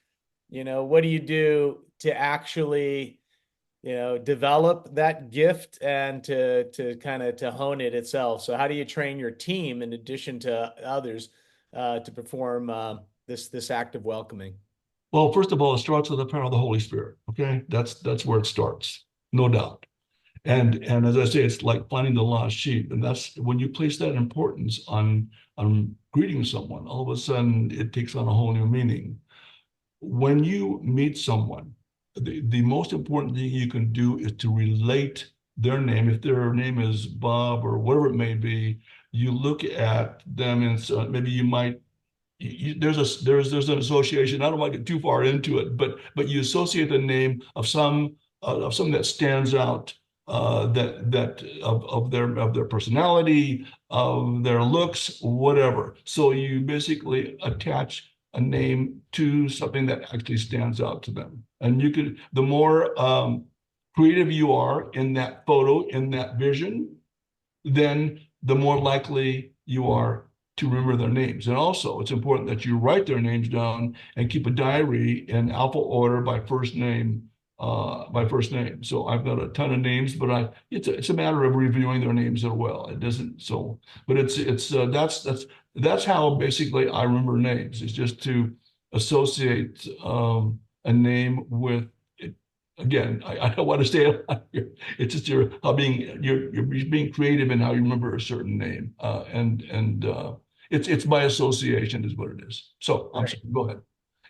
What do you do to actually develop that gift and to kind of to hone it itself? So how do you train your team in addition to others to perform this act of welcoming? Well, first of all, it starts with the power of the Holy Spirit. Okay, that's where it starts, no doubt. And as I say, it's like finding the lost sheep, and that's when you place that importance on greeting someone. All of a sudden, it takes on a whole new meaning. When you meet someone, the most important thing you can do is to relate their name. If their name is Bob or whatever it may be, you look at them and maybe you might there's an association. I don't want to get too far into it, but you associate the name of something that stands out, that of their personality, of their looks, whatever. So you basically attach a name to something that actually stands out to them, and the more creative you are in that photo, in that vision, then the more likely you are to remember their names. And also, it's important that you write their names down and keep a diary in alpha order by first name. So I've got a ton of names, but it's a matter of reviewing their names as well. It doesn't so, but that's how basically I remember names. It's just to associate a name with. Again, I don't want to say it. It's just you're being creative in how you remember a certain name, and it's by association is what it is. So I'm sorry, go ahead.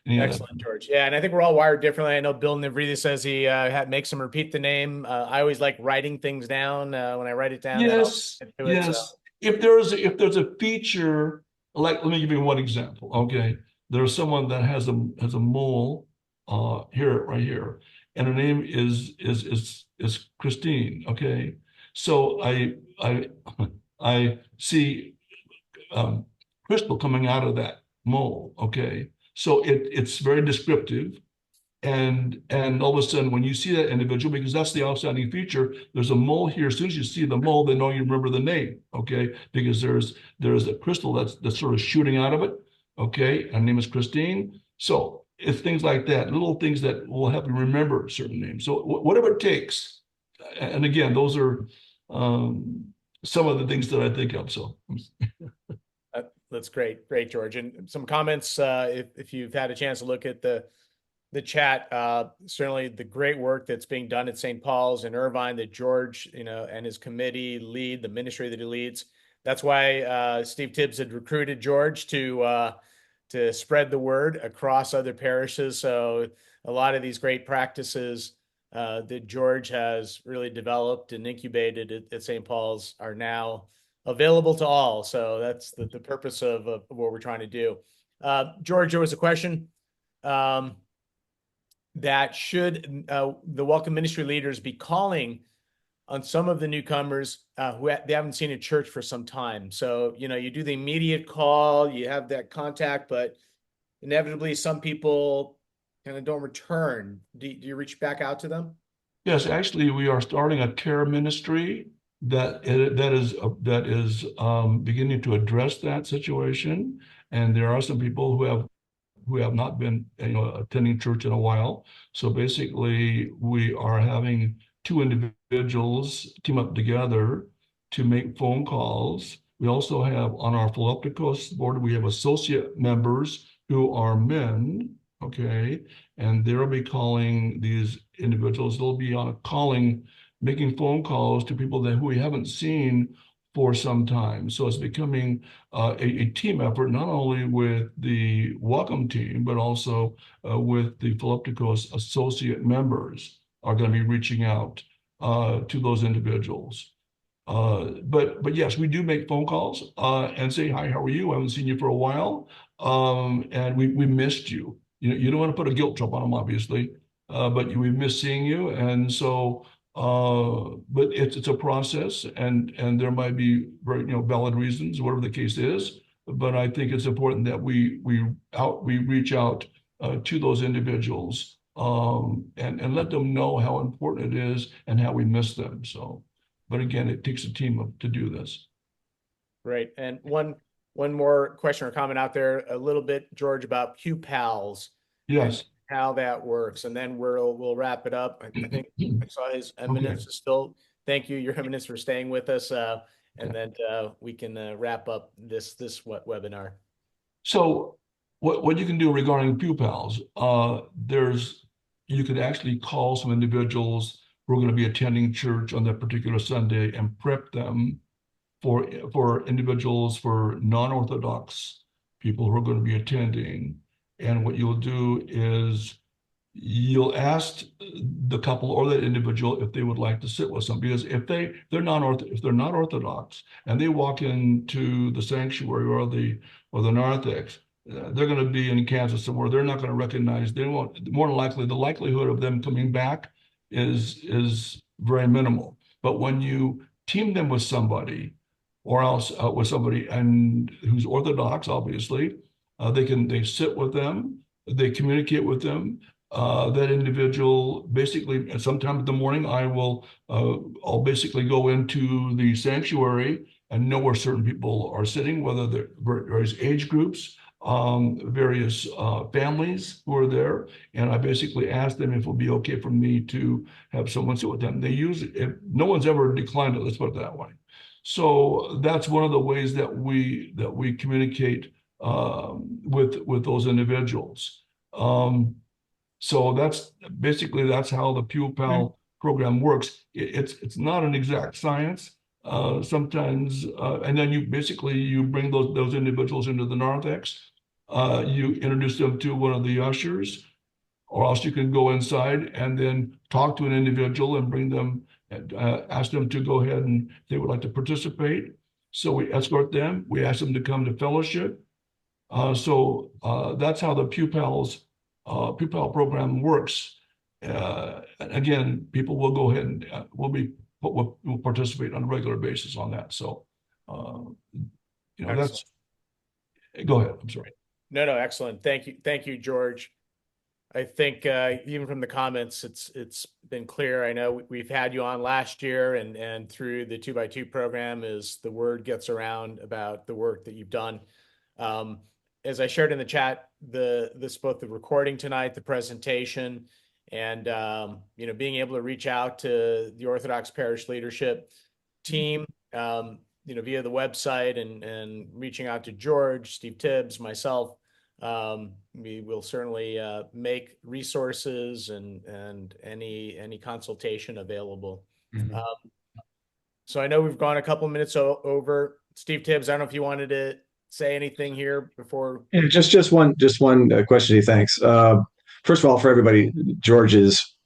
Excellent, George. Yeah, and I think we're all wired differently. I know Bill Navridi says he makes him repeat the name. I always like writing things down. When I write it down, yes. If there's a feature, like let me give you one example. Okay, there's someone that has a mole right here. And her name is Christine. Okay, so I see crystal coming out of that mole. Okay, so it's very descriptive, and all of a sudden when you see that individual, because that's the outstanding feature, there's a mole here. As soon as you see the mole, they know you remember the name. Okay, because there's a crystal that's sort of shooting out of it. Okay, her name is Christine. So it's things like that, little things that will help you remember certain names. So whatever it takes. And again, those are some of the things that I think of. So that's great, George. And some comments, if you've had a chance to look at the chat, certainly the great work that's being done at St. Paul's in Irvine that George, and his committee lead, the ministry that he leads. That's why Steve Tibbs had recruited George to spread the word across other parishes. So a lot of these great practices that George has really developed and incubated at St. Paul's are now available to all. So that's the purpose of what we're trying to do. George, there was a question that should the welcome ministry leaders be calling on some of the newcomers they haven't seen a church for some time. So, you do the immediate call, you have that contact, but inevitably some people kind of don't return. Do you reach back out to them? Yes, actually, we are starting a care ministry that is beginning to address that situation. And there are some people who have not been, attending church in a while. So basically, we are having two individuals team up together to make phone calls. We also have on our Philopticos board, we have associate members who are men, okay, and they'll be calling these individuals. They'll be on a calling, making phone calls to people who we haven't seen for some time. So it's becoming a team effort, not only with the welcome team, but also with the Philopticos associate members are going to be reaching out to those individuals. But yes, we do make phone calls and say, hi, how are you? I haven't seen you for a while. And we missed you. You don't want to put a guilt trip on them, obviously, but we miss seeing you. And so, but it's a process, and there might be very, valid reasons, whatever the case is. But I think it's important that we reach out to those individuals and let them know how important it is and how we miss them. So, but again, it takes a team to do this. Right. And one more question or comment out there a little bit, George, about Pew Pals. Yes. And how that works. And then we'll wrap it up. I think I saw His Eminence is still, thank you, Your Eminence, for staying with us. And then we can wrap up this webinar. So what you can do regarding Pew Pals, you could actually call some individuals who are going to be attending church on that particular Sunday and prep them for individuals, for non-Orthodox people who are going to be attending. And what you'll do is you'll ask the couple or that individual if they would like to sit with some, because if they're not Orthodox and they walk into the sanctuary or the narthex, they're going to be in Kansas somewhere. They're not going to recognize. They won't. More than likely, the likelihood of them coming back is very minimal. But when you team them with somebody, or else with somebody and who's Orthodox, obviously, they sit with them, they communicate with them. That individual basically, and sometime in the morning, I'll basically go into the sanctuary and know where certain people are sitting, whether they're various age groups, various families who are there, and I basically ask them if it'll be okay for me to have someone sit with them. No one's ever declined it. Let's put it that way. So that's one of the ways that we communicate with those individuals. So that's how the Pew Pal program works. It's not an exact science. Sometimes, and then you bring those individuals into the narthex. You introduce them to one of the ushers, or else you can go inside and then talk to an individual and bring them, ask them to go ahead and if they would like to participate. So we escort them. We ask them to come to fellowship. So that's how the Pew Pal program works. Again, people will go ahead and will participate on a regular basis on that. So, that's. Go ahead. I'm sorry. No, excellent. Thank you, George. I think even from the comments, it's been clear. I know we've had you on last year, and through the 2x2 program, as the word gets around about the work that you've done. As I shared in the chat, both the recording tonight, the presentation, and being able to reach out to the Orthodox Parish leadership team, via the website and reaching out to George, Steve Tibbs, myself. We will certainly make resources and any consultation available. Mm-hmm. So I know we've gone a couple minutes over. Steve Tibbs, I don't know if you wanted to say anything here before. Yeah, just one question. Thanks. First of all, for everybody, George is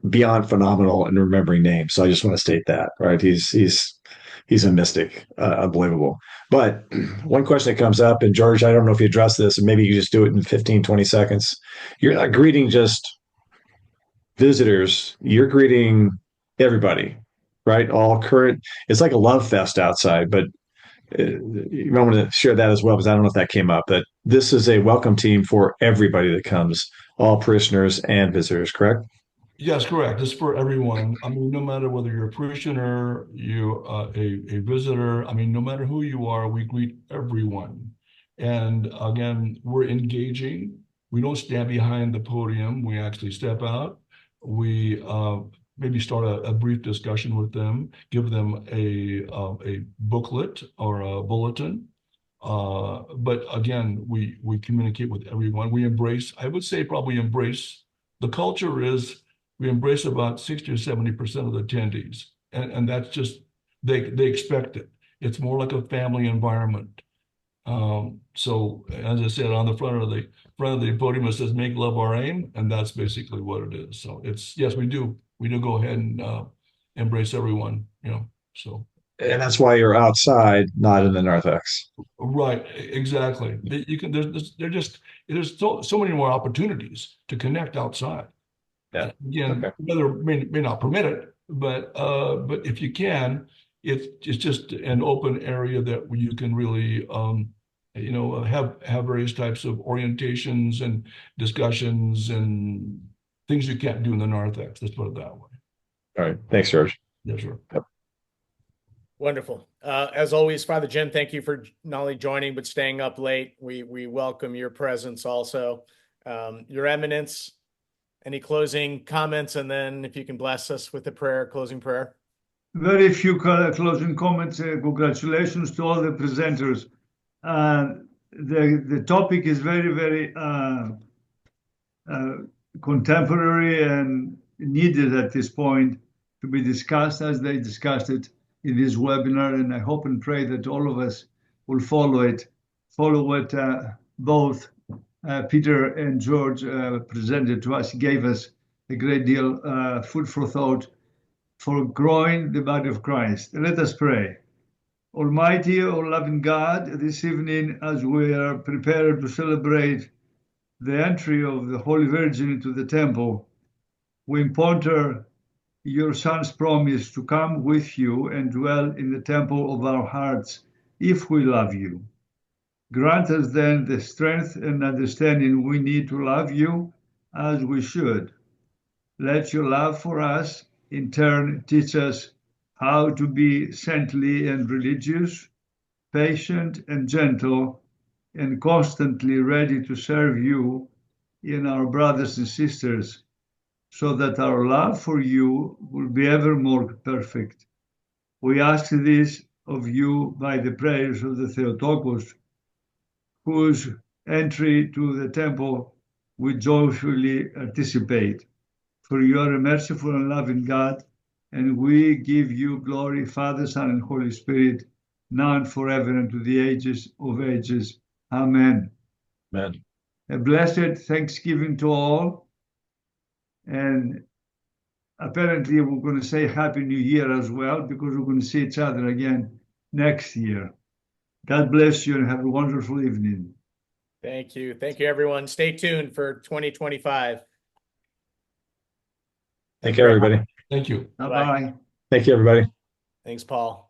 beyond phenomenal in remembering names. So I just want to state that, right? He's he's a mystic, unbelievable. But one question that comes up, and George, I don't know if you address this, and maybe you just do it in 15, 20 seconds. You're not greeting just visitors, you're greeting everybody, right? All current, it's like a love fest outside, but you might want to share that as well, because I don't know if that came up, that this is a welcome team for everybody that comes, all parishioners and visitors, correct? Yes, correct. It's for everyone. I mean, no matter whether you're a parishioner, you a visitor. I mean, no matter who you are, we greet everyone. And again, we're engaging. We don't stand behind the podium. We actually step out. We maybe start a brief discussion with them, give them a booklet or a bulletin. But again, we communicate with everyone. We embrace, I would say probably embrace, the culture is we embrace about 60 or 70% of the attendees. And that's just, they expect it. It's more like a family environment. So as I said, on the front of the podium, it says "Make love our aim," and that's basically what it is. So it's, yes, we do go ahead and embrace everyone, you know. So And that's why you're outside, not in the narthex. right, exactly. You can there's so many more opportunities to connect outside. Yeah. Again, Okay. weather may not permit it, but if you can, it's just an open area that you can really you know, have various types of orientations and discussions and things you can't do in the narthex. Let's put it that way. All right. Thanks, George. Yeah, sure. Wonderful. As always, Father Jim, thank you for not only joining, but staying up late. We welcome your presence also. Your Eminence, any closing comments? And then if you can bless us with a prayer, closing prayer. Very few closing comments. Congratulations to all the presenters. The topic is very, very contemporary and needed at this point to be discussed as they discussed it in this webinar. And I hope and pray that all of us will follow what both Peter and George presented to us, gave us a great deal food for thought for growing the body of Christ. Let us pray. Almighty, O loving God, this evening as we are prepared to celebrate the entry of the Holy Virgin into the temple, we ponder your Son's promise to come with you and dwell in the temple of our hearts if we love you. Grant us then the strength and understanding we need to love you as we should. Let your love for us in turn teach us how to be saintly and religious, patient and gentle, and constantly ready to serve you in our brothers and sisters, so that our love for you will be ever more perfect. We ask this of you by the prayers of the Theotokos, whose entry to the temple we joyfully anticipate. For you are a merciful and loving God, and we give you glory, Father, Son, and Holy Spirit, now and forever, and to the ages of ages. Amen. Amen. A blessed Thanksgiving to all. And apparently we're going to say Happy New Year as well, because we're going to see each other again next year. God bless you and have a wonderful evening. Thank you. Thank you, everyone. Stay tuned for 2025. Thank you, everybody. Thank you. Bye-bye. Thank you, everybody. Thanks, Paul.